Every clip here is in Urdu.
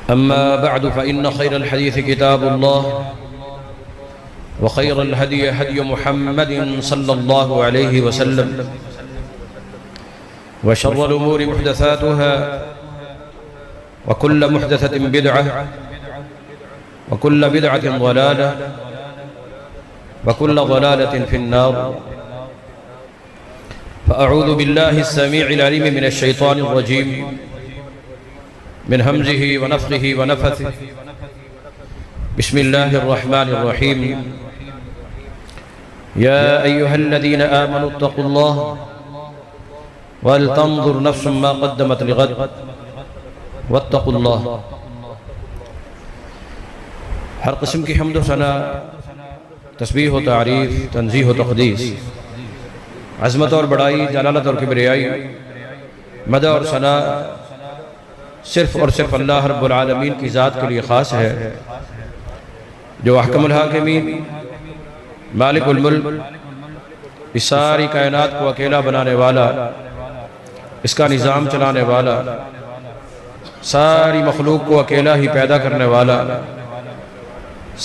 أما بعد فإن خير الحديث كتاب الله وخير الهدي هدي محمد صلى الله عليه وسلم وشر الأمور محدثاتها وكل محدثة بدعة وكل بدعة ضلالة وكل ضلالة في النار. فأعوذ بالله السميع العليم من الشيطان الرجيم من همزه ونفخه ونفثه. بسم الله الرحمن الرحيم. يا أيها الذين آمنوا اتقوا الله ولتنظر نفس ما قدمت لغد واتقوا الله. ہر قسم کی حمد و ثنا، تسبیح و تعریف، تنزیہ و تقدیس، عظمت اور بڑائی، جلالت اور کبریائی، مدح اور ثنا صرف اور صرف اللہ رب العالمین کی ذات کے لیے خاص ہے، جو احکم الحاکمین، مالک الملک، اس ساری کائنات کو اکیلا بنانے والا، اس کا نظام چلانے والا، ساری مخلوق کو اکیلا ہی پیدا کرنے والا،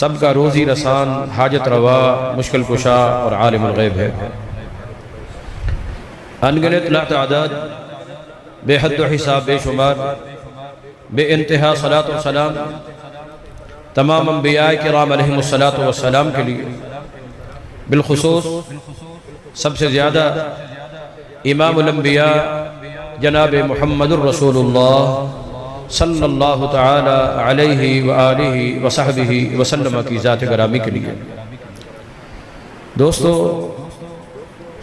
سب کا روزی رسان، حاجت روا، مشکل کشا اور عالم الغیب ہے۔ انگنت لا تعداد، بے حد و حساب، بے شمار، بے انتہا صلاۃ و سلام تمام انبیاء کرام علیہم الصلاۃ والسلام کے لیے، بالخصوص سب سے زیادہ امام الانبیاء جناب محمد الرسول اللہ صلی اللہ تعالی علیہ وآلہ وصحبہ وسلم کی ذات گرامی کے لیے۔ دوستو،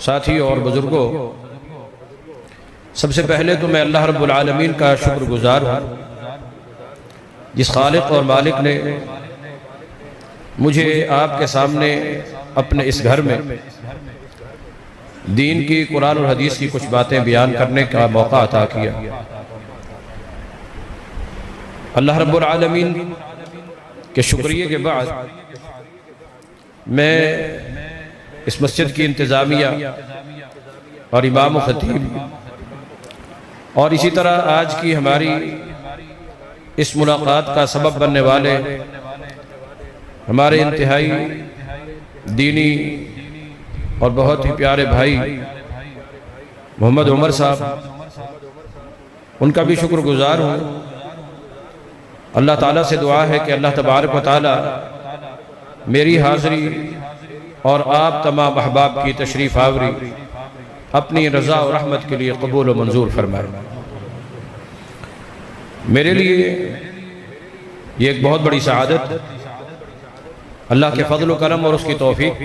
ساتھیوں اور بزرگوں، سب سے پہلے تو میں اللہ رب العالمین کا شکر گزار ہوں، جس خالق اور مالک نے مجھے آپ کے سامنے اپنے اس گھر میں دین کی، قرآن اور حدیث کی کچھ باتیں بیان کرنے کا موقع عطا کیا۔ اللہ رب العالمین کے شکریہ کے بعد میں اس مسجد کی انتظامیہ اور امام و خطیب اور اسی طرح آج کی ہماری اس ملاقات کا سبب بننے والے ہمارے انتہائی دینی اور بہت ہی پیارے بھائی محمد عمر صاحب، ان کا بھی شکر گزار ہوں۔ اللہ تعالیٰ سے دعا ہے کہ اللہ تبارک و تعالیٰ میری حاضری اور آپ تمام احباب کی تشریف آوری اپنی رضا و رحمت کے لیے قبول و منظور فرمائے۔ میرے لیے یہ ایک بہت بڑی سعادت، اللہ کے فضل و کرم اور اس کی توفیق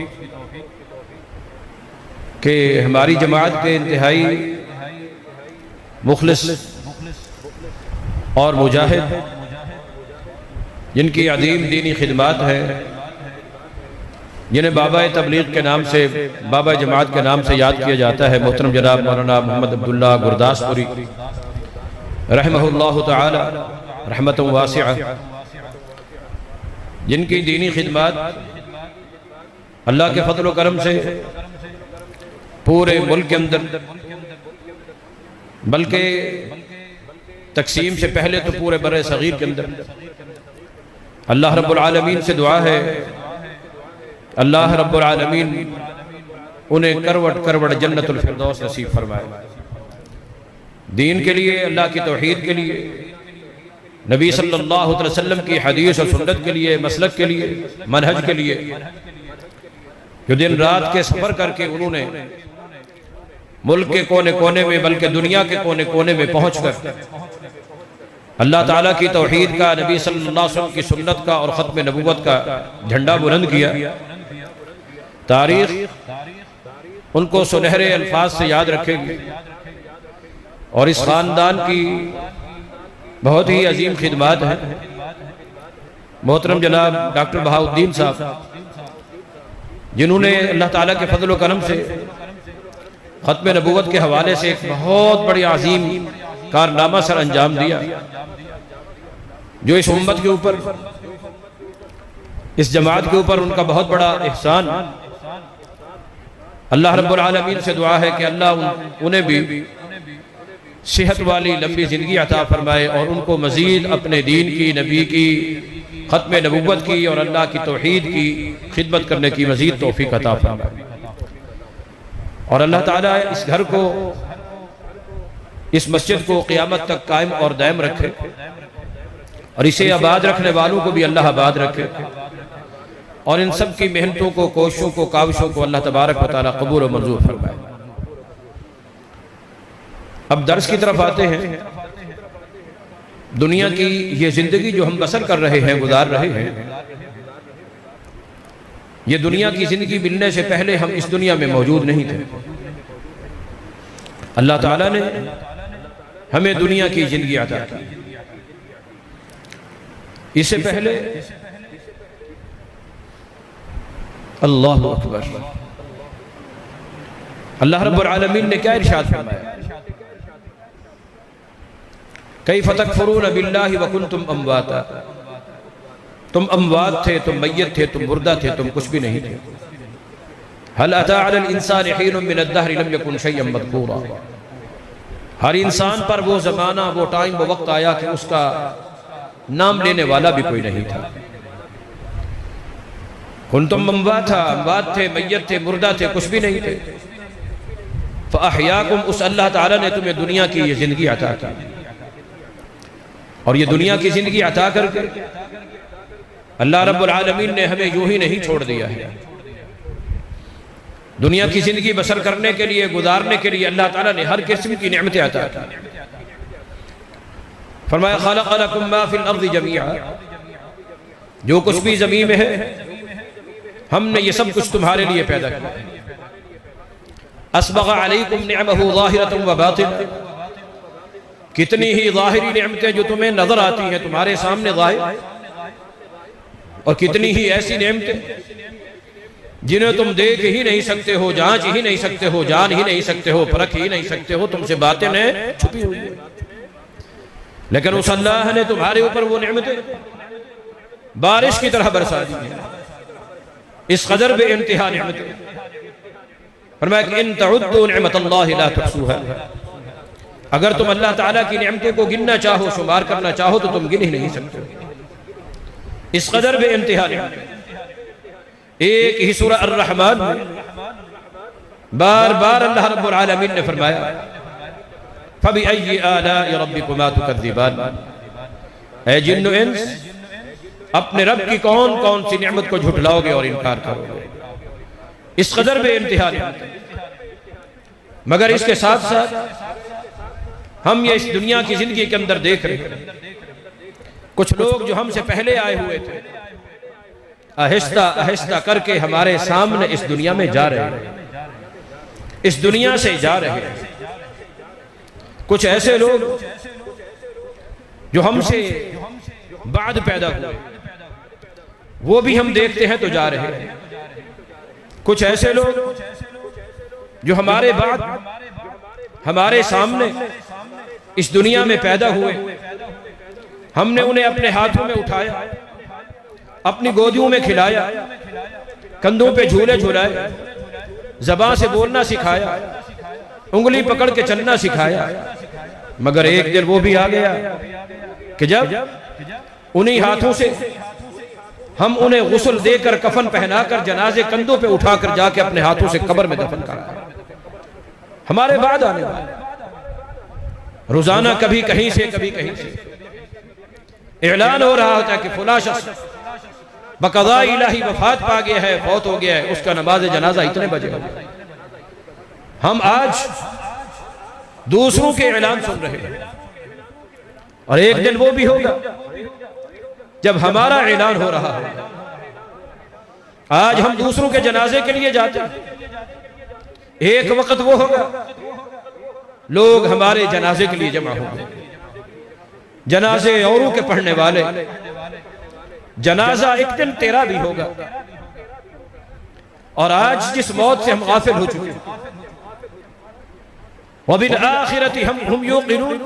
کہ ہماری جماعت کے انتہائی مخلص اور مجاہد، جن کی عظیم دینی خدمات ہیں، جنہیں بابا تبلیغ کے نام سے، بابا جماعت کے نام سے یاد کیا جاتا ہے، محترم جناب مولانا محمد عبداللہ گرداس پوری رحمہ اللہ تعالی رحمت واسعہ، جن کی دینی خدمات اللہ کے فضل و کرم سے پورے ملک کے اندر، بلکہ تقسیم سے پہلے تو پورے برِ صغیر کے اندر، اللہ رب العالمین سے دعا ہے اللہ رب العالمین انہیں کروٹ کروٹ جنت الفردوس نصیب فرمائے۔ دین کے لیے، اللہ کی توحید کے لیے، نبی صلی اللہ علیہ وسلم کی حدیث اور سنت کے لیے، مسلک کے لیے، منہج کے لیے، جو دن رات کے سفر کر کے انہوں نے ملک کے کونے کونے میں، بلکہ دنیا کے کونے کونے میں پہنچ کر اللہ تعالیٰ کی توحید کا، نبی صلی اللہ علیہ وسلم کی سنت کا اور ختم نبوت کا جھنڈا بلند کیا۔ تاریخ ان کو سنہرے الفاظ سے یاد رکھے گی، اور اس خاندان کی بہت ہی عظیم خدمات ہیں۔ محترم جناب ڈاکٹر بہاؤالدین صاحب، جنہوں نے اللہ تعالیٰ کے فضل و کرم سے ختم نبوت کے حوالے سے ایک بہت بڑی عظیم کارنامہ سر انجام دیا، جو اس امت کے اوپر، اس جماعت کے اوپر ان کا بہت بڑا احسان۔ اللہ رب العالمین سے دعا ہے کہ اللہ انہیں بھی صحت والی لمبی زندگی عطا فرمائے اور ان کو مزید اپنے دین کی، نبی کی، ختم نبوت کی اور اللہ کی توحید کی خدمت کرنے کی مزید توفیق عطا فرمائے، اور اللہ تعالیٰ اس گھر کو، اس مسجد کو قیامت تک قائم اور دائم رکھے، اور اسے آباد رکھنے والوں کو بھی اللہ آباد رکھے، اور ان سب کی محنتوں کو، کوششوں کو، کاوشوں کو اللہ تبارک و تعالیٰ قبول و منظور فرمائے۔ اب درس کی طرف آتے ہیں۔ دنیا کی یہ زندگی جو ہم بسر کر رہے ہیں، گزار رہے ہیں، یہ دنیا کی زندگی ملنے سے پہلے ہم اس دنیا میں موجود نہیں تھے۔ اللہ تعالیٰ نے ہمیں دنیا کی زندگی عطا کی۔ اس سے پہلے اللہ اکبر، اللہ رب العالمین نے کیا ارشاد فرمایا؟ کیف تکفرون باللہ وکنتم امواتا، تم اموات تھے، تم میت تھے، تم مردہ تھے، تم کچھ بھی نہیں تھے۔ هل اتى على الانسان حين من الدهر لم يكن شيئا مذكورا، ہر انسان پر وہ زمانہ، وہ ٹائم، وہ وقت آیا کہ اس کا نام لینے والا بھی کوئی نہیں تھا۔ کنتم امواتا، اموات تھے، میت تھے، مردہ تھے، کچھ بھی نہیں تھے۔ فاحیاکم، اس اللہ تعالیٰ نے تمہیں دنیا کی یہ زندگی عطا کی، اور یہ دنیا کی زندگی عطا کر کے اللہ رب العالمین نے ہمیں یوں ہی نہیں چھوڑ دیا ہے۔ دنیا کی زندگی بسر کرنے کے لیے، گزارنے کے لیے اللہ تعالیٰ نے ہر قسم کی نعمتیں عطا کی۔ فرمایا خلق لکم ما فی الارض جمیعا، جو کچھ بھی زمین میں ہے ہم نے یہ سب کچھ تمہارے لیے پیدا کیا۔ اسبغ علیکم نعمہ ظاہرۃ و باطنہ، کتنی ہی ظاہری نعمتیں جو تمہیں نظر آتی ہیں، تمہارے سامنے ظاہر، اور کتنی ہی ایسی نعمتیں جنہیں تم دیکھ ہی نہیں سکتے ہو، جانچ ہی نہیں سکتے ہو، جان ہی نہیں سکتے ہو، پرکھ ہی نہیں سکتے ہو، تم سے باطنیں چھپی ہوئی ہیں۔ لیکن اس اللہ نے تمہارے اوپر وہ نعمتیں بارش کی طرح برسا دی ہیں، اس قدر بے انتہا نعمتیں۔ فرمایا کہ ان تعدوا نعمت اللہ لا تحصوها، اگر تم اللہ تعالیٰ کی نعمتوں کو گننا چاہو، شمار کرنا چاہو تو تم گن ہی نہیں سکتے، اس قدر بے انتہا نعمتیں۔ ایک ہی سورہ الرحمن میں بار بار اللہ رب العالمین نے فرمایا فَبِأَيِّ آلَاءِ رَبِّكُمَا تُكَذِّبَانِ، اے جن و انس، اپنے رب کی کون کون سی نعمت کو جھٹلاؤ گے اور انکار کرو گے، اس قدر بے انتہا نعمتیں۔ مگر اس کے ساتھ ساتھ ہم یہ اس دنیا کی زندگی کے اندر دیکھ رہے ہیں، کچھ لوگ جو ہم سے پہلے آئے ہوئے تھے آہستہ آہستہ کر کے ہمارے سامنے اس دنیا میں جا رہے ہیں، اس دنیا سے جا رہے ہیں۔ کچھ ایسے لوگ جو ہم سے بعد پیدا ہوئے، وہ بھی ہم دیکھتے ہیں تو جا رہے ہیں۔ کچھ ایسے لوگ جو ہمارے بعد ہمارے سامنے اس دنیا میں پیدا ہوئے، ہم نے انہیں اپنے ہاتھوں میں اٹھایا، اپنی گودیوں میں کھلایا، کندھوں پہ جھولے جھلائے، زبان سے بولنا سکھایا، انگلی پکڑ کے چلنا سکھایا۔ مگر ایک دن وہ بھی آ گیا کہ جب انہی ہاتھوں سے ہم انہیں غسل دے کر، کفن پہنا کر، جنازے کندھوں پہ اٹھا کر جا کے اپنے ہاتھوں سے قبر میں دفن کرا۔ ہمارے بعد آنے والے روزانہ کبھی کہیں سے کبھی کہیں سے اعلان ہو رہا ہوتا ہے کہ فلاں شخص بقضاء الہی وفات پا گیا ہے، فوت ہو گیا ہے، اس کا نماز جنازہ اتنے بجے ہوگا۔ ہم آج دوسروں کے اعلان سن رہے ہیں، اور ایک دن وہ بھی ہوگا جب ہمارا اعلان ہو رہا ہے۔ آج ہم دوسروں کے جنازے کے لیے جاتے ہیں، ایک وقت وہ ہوگا لوگ ہمارے جنازے کے لیے جمع ہوں گے، جنازے اوروں کے پڑھنے والے۔ جنازہ ایک دن تیرا بھی ہوگا، اور آج جس موت سے ہم غافل ہو چکے ہیں، وَبِالْآخِرَةِ هُمْ يُوقِنُونَ،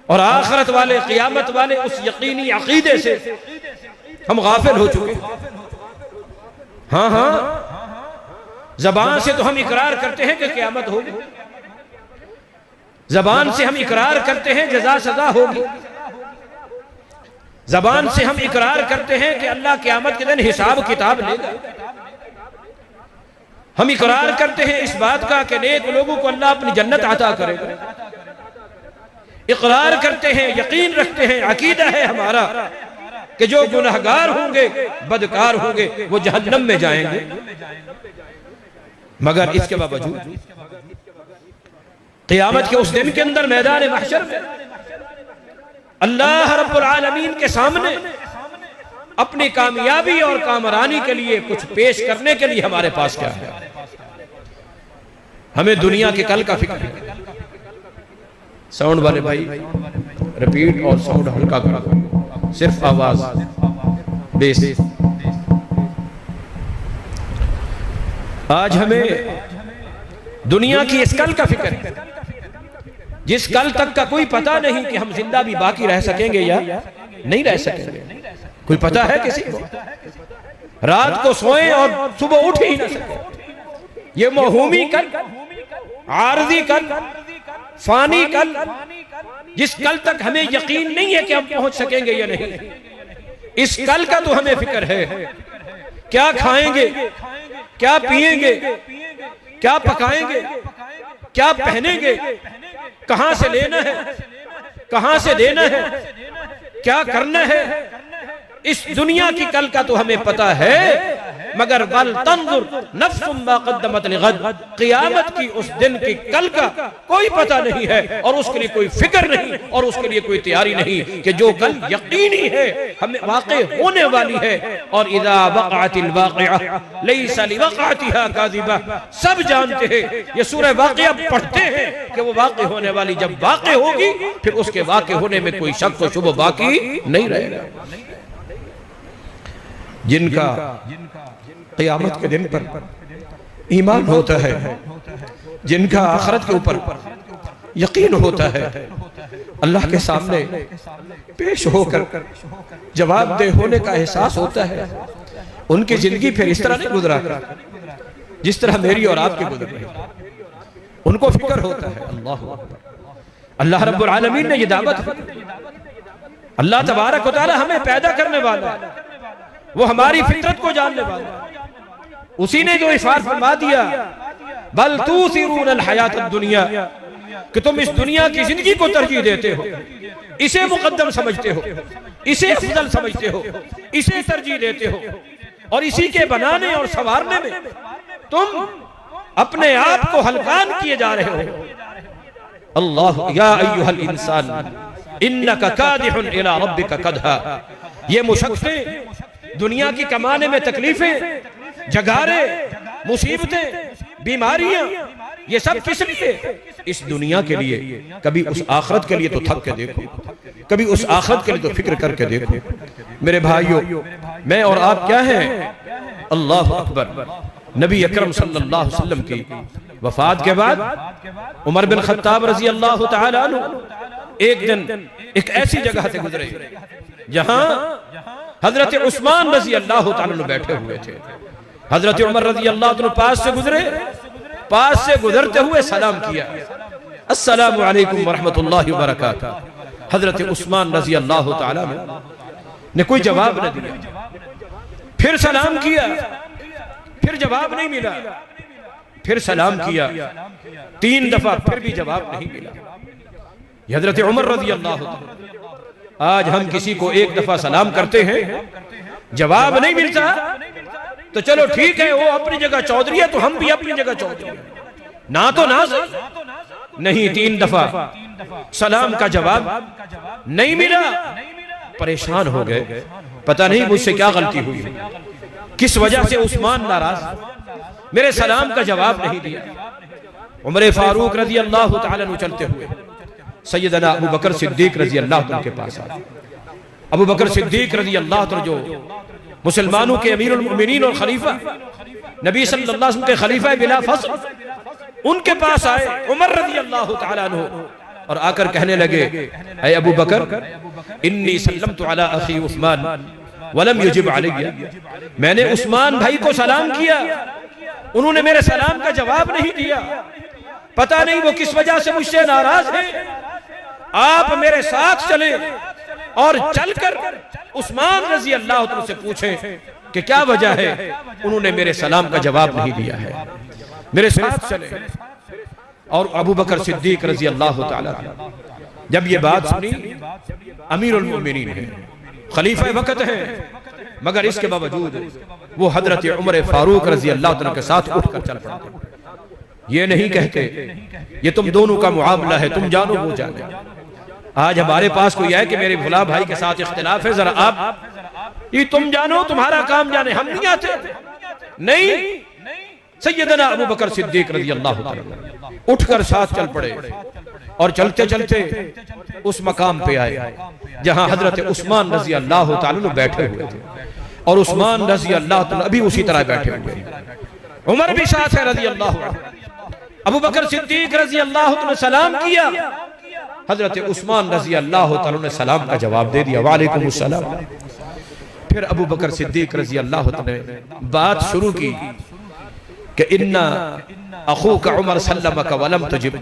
اور آخرت والے، قیامت والے اس یقینی عقیدے سے ہم غافل ہو چکے ہیں۔ ہاں ہاں، زبان سے تو ہم اقرار کرتے ہیں کہ قیامت ہوگی، زبان سے ہم اقرار کرتے ہیں جزا سزا ہوگی، زبان سے ہم اقرار کرتے ہیں کہ اللہ قیامت کے دن حساب کتاب لے گا، ہم اقرار کرتے ہیں اس بات کا کہ نیک لوگوں کو اللہ اپنی جنت عطا کرے گا، اقرار کرتے ہیں، یقین رکھتے ہیں، عقیدہ ہے ہمارا کہ جو گناہگار ہوں گے، بدکار ہوں گے، وہ جہنم میں جائیں گے۔ مگر اس کے باوجود قیامت کے اس دن کے اندر میدان محشر میں اللہ رب العالمین کے سامنے اپنی کامیابی اور کامرانی کے لیے کچھ پیش کرنے کے لیے ہمارے پاس کیا ہے؟ ہمیں دنیا کے کل کا فکر ہے۔ ساؤنڈ والے بھائی ریپیٹ اور ساؤنڈ ہلکا کرو، صرف آواز بیس۔ آج ہمیں دنیا کی اس کل کا فکر ہے، جس کل تک کا کوئی پتہ نہیں کہ ہم زندہ بھی باقی رہ سکیں گے یا نہیں رہ سکیں گے۔ کوئی پتہ ہے کسی کو؟ رات کو سوئیں اور صبح اٹھ ہی نہ سکیں۔ یہ موہومی کل، عارضی کل، فانی کل، جس کل تک ہمیں یقین نہیں ہے کہ ہم پہنچ سکیں گے یا نہیں، اس کل کا تو ہمیں فکر ہے۔ کیا کھائیں گے، کیا پیئیں گے، کیا پکائیں گے، کیا پہنیں گے، کہاں سے لینا ہے، کہاں سے دینا ہے، کیا کرنا ہے، اس دنیا کی کل کا تو ہمیں پتہ ہے، مگر وَلْتَنْظُرْ نَفْسٌ مَا قَدَّمَتْ لِغَدٍ، قیامت کی اس دن کی کل کا کوئی پتہ نہیں ہے، اور اس کے لیے کوئی فکر نہیں، اور اس کے لیے کوئی تیاری نہیں، کہ جو کل یقینی ہے ہمیں واقع ہونے والی ہے۔ اور اِذَا وَقَعَتِ الْوَاقِعَةُ لَيْسَ لِوَقْعَتِهَا كَاذِبَةٌ، سب جانتے ہیں، یہ سورہ واقعہ پڑھتے ہیں کہ وہ واقع ہونے والی جب واقع ہوگی پھر اس کے واقع ہونے میں کوئی شک و شبہ باقی نہیں رہے گا۔ جن کا قیامت کے دن پر ایمان ہوتا ہے، جن کا آخرت کے اوپر یقین ہوتا ہے، اللہ کے سامنے پیش ہو کر جواب دہ ہونے کا احساس ہوتا ہے، ان کی زندگی پھر اس طرح نہیں گزرا جس طرح میری اور آپ کی گزر رہی۔ ان کو فکر ہوتا ہے۔ اللہ اکبر۔ اللہ رب العالمین نے یہ دعوت ہے، اللہ تبارک و تعالی ہمیں پیدا کرنے والا ہے، وہ ہماری فطرت کو جاننے والا ہے، اسی نے جو ارشاد فرما دیا بل توثرون الحیات الدنیا، کہ تم اس دنیا کی زندگی کو ترجیح دیتے ہو، اسے مقدم سمجھتے ہو، اسے افضل سمجھتے ہو، اسے ترجیح دیتے ہو، اور اسی کے بنانے اور سنوارنے میں تم اپنے آپ کو ہلکان کیے جا رہے ہو۔ اللہ یا ایھا الانسان انک کادح الی ربک کدحا، یہ مشقتیں، دنیا کی کمانے میں تکلیفیں، جگارے، مصیبتیں، بیماریاں، یہ سب کس لیے؟ اس دنیا کے لیے۔ کبھی اس آخرت کے لیے تو تھک کے دیکھو، کبھی اس آخرت کے لیے تو فکر کر کے دیکھو۔ میرے بھائیوں، میں اور آپ کیا ہیں؟ اللہ اکبر۔ نبی اکرم صلی اللہ علیہ وسلم کی وفات کے بعد عمر بن خطاب رضی اللہ تعالی عنہ ایک دن ایک ایسی جگہ سے گزرے جہاں حضرت عثمان رضی اللہ تعالی عنہ بیٹھے ہوئے تھے۔ حضرت عمر رضی اللہ عنہ پاس سے گزرے، پاس سے گزرتے ہوئے سلام کیا، السلام علیکم ورحمت اللہ وبرکاتہ۔ حضرت عثمان رضی اللہ تعالی عنہ نے کوئی جواب نہ دیا، پھر سلام کیا، پھر جواب نہیں ملا، پھر سلام کیا، 3 دفعہ پھر بھی جواب نہیں ملا۔ یہ حضرت عمر رضی اللہ تعالی، آج ہم کسی کو 1 دفعہ سلام کرتے ہیں، جواب نہیں ملتا تو چلو ٹھیک ہے، وہ اپنی جگہ چودھری ہے تو ہم بھی اپنی جگہ چودھری ہیں، نہ تو نہ نہیں، 3 دفعہ سلام کا جواب نہیں ملا، پریشان ہو گئے، پتہ نہیں مجھ سے کیا غلطی ہوئی، کس وجہ سے عثمان ناراض، میرے سلام کا جواب نہیں دیا۔ عمر فاروق رضی اللہ تعالیٰ عنہ چلتے ہوئے سیدنا ابو بکر صدیق رضی اللہ عنہ کے پاس آئے۔ ابو بکر صدیق رضی اللہ عنہ جو مسلمانوں کے امیر المؤمنین اور خلیفہ، نبی صلی اللہ علیہ وسلم کے خلیفہ بلا فصل، ان کے پاس آئے عمر رضی اللہ تعالیٰ عنہ، اور آ کر کہنے لگے اے ابو بکر انی سلمت علی اخی عثمان ولم یجب علی، میں نے عثمان بھائی کو سلام کیا، انہوں نے میرے سلام کا جواب نہیں دیا، پتہ نہیں وہ کس وجہ سے مجھ سے ناراض ہیں، آپ میرے ساتھ چلیں اور چل کر عثمان رضی اللہ عنہ سے پوچھیں کہ کیا وجہ ہے انہوں نے میرے سلام کا جواب نہیں دیا ہے، میرے ساتھ چلیں۔ اور ابو بکر صدیق رضی اللہ تعالیٰ جب یہ بات سنی، امیر المومنین ہیں، خلیفہ وقت ہیں، مگر اس کے باوجود وہ حضرت عمر فاروق رضی اللہ عنہ کے ساتھ اٹھ کر چل پڑتے، یہ نہیں کہتے یہ تم دونوں کا معاملہ ہے، تم جانو وہ جانے۔ آج ہمارے پاس کوئی ہے کہ میرے بھلا بھائی کے ساتھ اختلاف ہے، ذرا آپ یہ تم جانو تمہارا کام جانے، ہم نہیں آتے، نہیں۔ سیدنا ابو بکر صدیق رضی اللہ عنہ اٹھ کر ساتھ چل پڑے اور چلتے چلتے اس مقام پہ آئے جہاں حضرت عثمان رضی اللہ تعالیٰ بیٹھے ہوئے تھے، اور عثمان رضی اللہ تعالیٰ ابھی اسی طرح بیٹھے ہوئے، عمر بھی ساتھ ہے رضی اللہ عنہ۔ ابو بکر صدیق رضی اللہ عنہ نے سلام کیا، حضرت عثمان رضی اللہ تعالیٰ نے سلام کا جواب دے دیا، وعلیکم السلام۔ پھر ابو بکر صدیق رضی اللہ تعالیٰ نے بات شروع کی کہ اِنَّا اخوک عمر سلمک ولم تجب،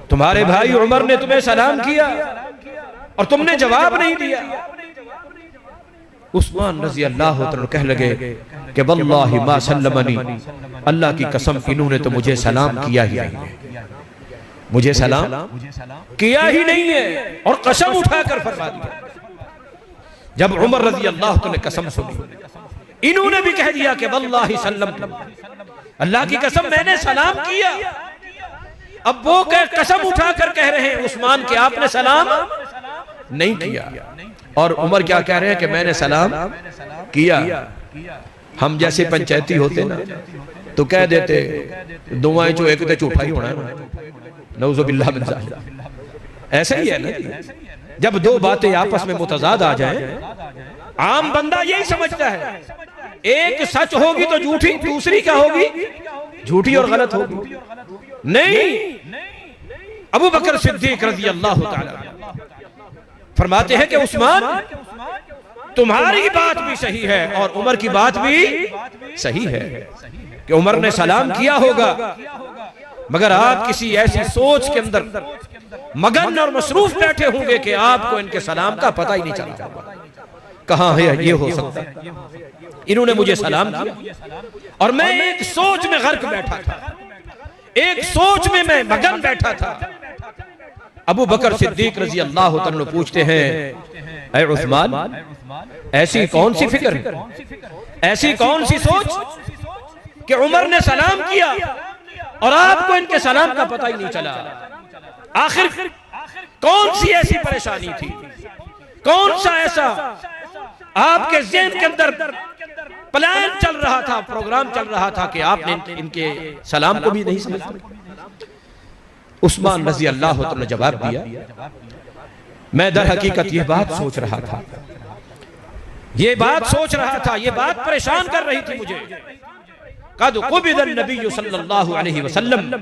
تمہارے بھائی عمر نے تمہیں سلام کیا اور تم نے جواب نہیں دیا۔ عثمان رضی اللہ عنہ کہہ لگے کہ واللہ ما سلمنی، اللہ کی قسم انہوں نے تو مجھے سلام کیا ہی نہیں ہے، مجھے سلام کیا ہی نہیں ہے، اور قسم اٹھا کر فرما دیا۔ جب عمر رضی اللہ عنہ نے قسم سنی، انہوں نے بھی کہہ دیا کہ واللہ سلمت، اللہ کی قسم میں نے سلام کیا۔ اب وہ قسم اٹھا کر کہہ رہے ہیں عثمان کہ آپ نے سلام نہیں کیا، اور عمر کیا کہہ رہے ہیں کہ میں نے سلام کیا۔ ہم جیسے پنچایتی ہوتے نا تو کہہ دیتے دعائیں جو ایک تے جھوٹا ہی ہونا ہے، نعوذ باللہ من ذالک، ایسا ہی ہے نا۔ جب دو باتیں آپس میں متضاد آ جائیں، عام بندہ یہی سمجھتا ہے ایک سچ ہوگی تو جھوٹی، دوسری کیا ہوگی؟ جھوٹی اور غلط ہوگی۔ نہیں، ابو بکر صدیق رضی اللہ تعالیٰ فرماتے ہیں کہ عثمان تمہاری بات بھی صحیح ہے اور عمر کی بات بھی صحیح ہے کہ عمر نے سلام کیا ہوگا، مگر آپ کسی ایسی سوچ کے اندر مگن اور مصروف بیٹھے ہوں گے کہ آپ کو ان کے سلام کا پتہ ہی نہیں چلا ہوگا۔ کہاں ہے یہ ہو سکتا ہے؟ انہوں نے مجھے سلام کیا اور میں ایک سوچ میں غرق بیٹھا تھا، ایک سوچ میں مگن بیٹھا تھا۔ ابو بکر صدیق رضی اللہ عنہ پوچھتے ہیں اے عثمان، ایسی کون سی فکر ہے، ایسی کون سی سوچ کہ عمر نے سلام کیا اور آپ کو ان کے سلام کا پتہ ہی نہیں چلا؟ آخر کون سی ایسی پریشانی تھی، کون سا ایسا آپ کے ذہن کے اندر پلان چل رہا تھا، پروگرام چل رہا تھا کہ آپ نے ان کے سلام کو بھی نہیں سمجھا؟ عثمان رضی اللہ عنہ نے جواب دیا، میں در حقیقت یہ بات سوچ رہا تھا، یہ بات سوچ رہا تھا، یہ بات پریشان کر رہی تھی مجھے۔ قد قبض النبی صلی اللہ علیہ وسلم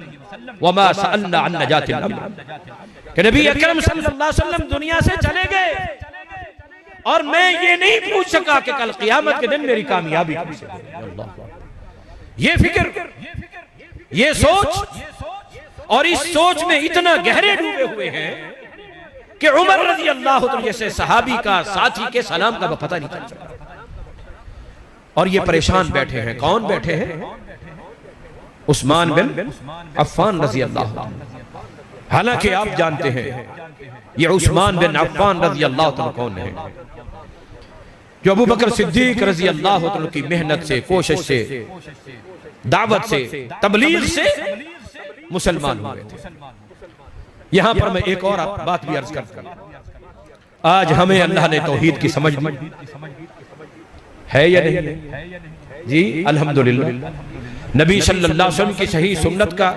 وما سألنا عن نجات الامر، کہ نبی اکرم صلی اللہ علیہ وسلم دنیا سے چلے گئے اور میں یہ نہیں پوچھ سکا کہ کل قیامت کے دن میری کامیابی کیسے ہے۔ یہ فکر، یہ سوچ، اور اس سوچ میں اتنا گہرے ڈوبے ہوئے ہیں کہ عمر رضی اللہ عنہ جیسے صحابی کا ساتھی کے سلام کا پتہ نہیں چل سکا، اور یہ پریشان بیٹھے ہیں۔ کون بیٹھے ہیں؟ عثمان بن عفان رضی اللہ عنہ۔ حالانکہ آپ جانتے ہیں یہ عثمان بن عفان رضی اللہ عنہ کون ہے؟ جو ابو بکر صدیق رضی اللہ عنہ کی محنت سے، کوشش سے، دعوت سے، تبلیغ سے مسلمان ہوئے تھے۔ یہاں پر میں ایک اور بات بھی عرض کرتا ہوں، آج ہمیں اللہ نے توحید کی سمجھ دی ہے یا نہیں؟ جی الحمدللہ، نبی صلی اللہ علیہ وسلم کی صحیح سنت کا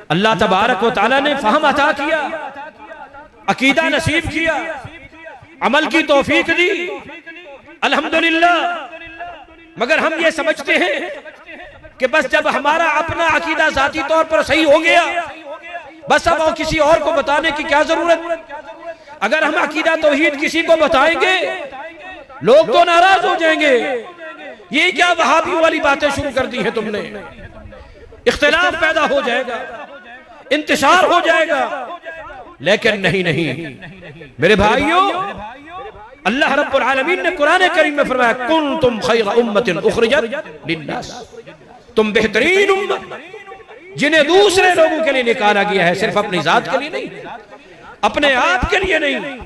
اللہ تبارک و تعالیٰ نے فہم عطا کیا، عقیدہ نصیب کیا، عمل کی توفیق دی، الحمدللہ۔ مگر ہم یہ سمجھتے ہیں کہ بس جب ہمارا اپنا عقیدہ ذاتی طور پر صحیح ہو گیا، بس اب کسی اور کو بتانے کی کیا ضرورت؟ اگر ہم عقیدہ توحید کسی کو بتائیں گے لوگ تو ناراض ہو جائیں گے، یہ کیا وہابیوں والی باتیں شروع کر دی ہیں تم نے، اختلاف پیدا ہو جائے گا۔ انتشار ہو جائے گا، لیکن نہیں میرے بھائیوں، اللہ رب العالمین نے قرآن کریم میں فرمایا کنتم خیر امت اخرجت للناس، تم بہترین امت جنہیں دوسرے لوگوں کے لیے نکالا گیا ہے، صرف اپنی ذات کے لیے نہیں، اپنے آپ کے لیے نہیں،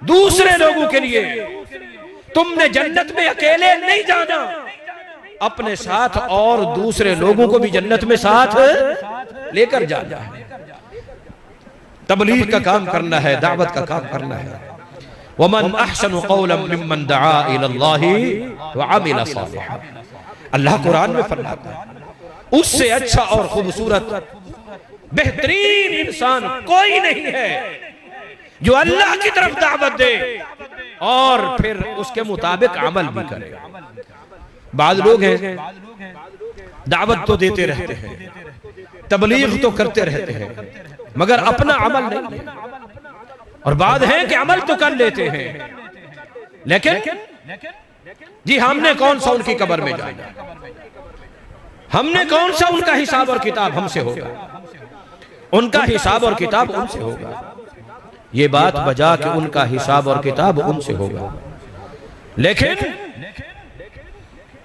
دوسرے لوگوں کے لیے۔ تم نے جنت میں اکیلے نہیں جانا، اپنے ساتھ اور دوسرے لوگوں کو بھی جنت میں ساتھ لے کر جانا ہے۔ تبلیغ کا کام کرنا ہے، دعوت کا کام کرنا ہے۔ وَمَنْ أَحْسَنُ قَوْلًا مِّمَّنْ دَعَا إِلَى اللَّهِ وَعَمِلَ صَالِحًا، اللہ قرآن میں فرماتا ہے اس سے اچھا اور خوبصورت بہترین انسان کوئی نہیں ہے جو اللہ کی طرف دعوت دے اور پھر اس کے مطابق عمل بھی کرے۔ بعض لوگ ہیں دعوت تو دیتے رہتے ہیں، تبلیغ تو کرتے رہتے ہیں، مگر اپنا عمل نہیں، اور بعض ہیں کہ عمل تو کر لیتے ہیں لیکن جی ہم نے کون سا ان کی قبر میں جانا، ہم نے کون سا ان کا حساب اور کتاب ہم سے ہوگا، ان کا حساب اور کتاب ان سے ہوگا، یہ بات بجا کہ ان کا حساب اور کتاب ان سے ہوگا۔ لیکن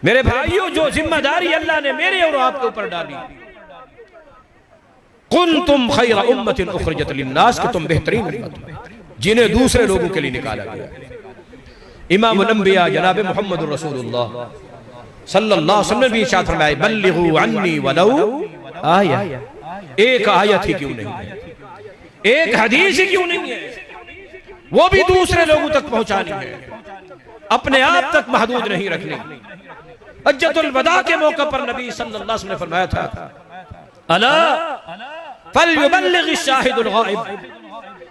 میرے بھائیوں، جو ذمہ داری اللہ نے میرے اور آپ کے اوپر ڈالی، کنتم خیر امت اخرجت للناس، کہ تم بہترین امت جنہیں دوسرے لوگوں کے لیے نکالا گیا۔ امام الانبیاء جناب محمد رسول اللہ صلی اللہ علیہ وسلم نے بھی ارشاد فرمایا بلغوا عنی ولو آیہ، ایک آیت ہی کیوں نہیں ہے، ایک حدیث ہی کیوں نہیں ہے، وہ بھی دوسرے لوگوں تک پہنچانی ہے، اپنے آپ تک محدود نہیں رکھنی۔ حجۃ الوداع کے موقع پر نبی صلی اللہ علیہ وسلم نے فرمایا تھا الا فلیبلغ الشاہد الغائب،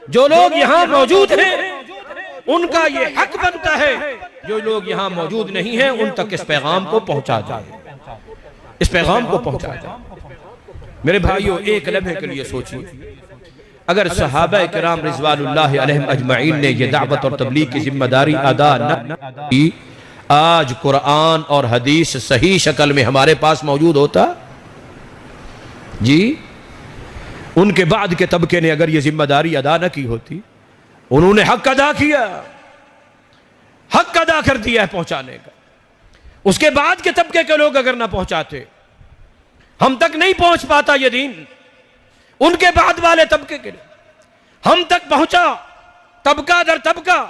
جو لوگ یہاں موجود ہیں ان کا یہ حق بنتا ہے جو لوگ یہاں موجود نہیں ہیں ان تک اس پیغام کو پہنچا جائے، اس پیغام کو پہنچا جائے۔ میرے بھائیوں، ایک لمحے کے لیے سوچیے، اگر صحابہ کرام رضوان اللہ علیہم اجمعین نے یہ دعوت اور تبلیغ کی ذمہ داری ادا نہ کی، آج قرآن اور حدیث صحیح شکل میں ہمارے پاس موجود ہوتا؟ جی ان کے بعد کے طبقے نے اگر یہ ذمہ داری ادا نہ کی ہوتی، انہوں نے حق ادا کیا، حق ادا کر دیا ہے پہنچانے کا، اس کے بعد کے طبقے کے لوگ اگر نہ پہنچاتے، ہم تک نہیں پہنچ پاتا یہ دین، ان کے بعد والے طبقے کے لوگ ہم تک پہنچا طبقہ در طبقہ،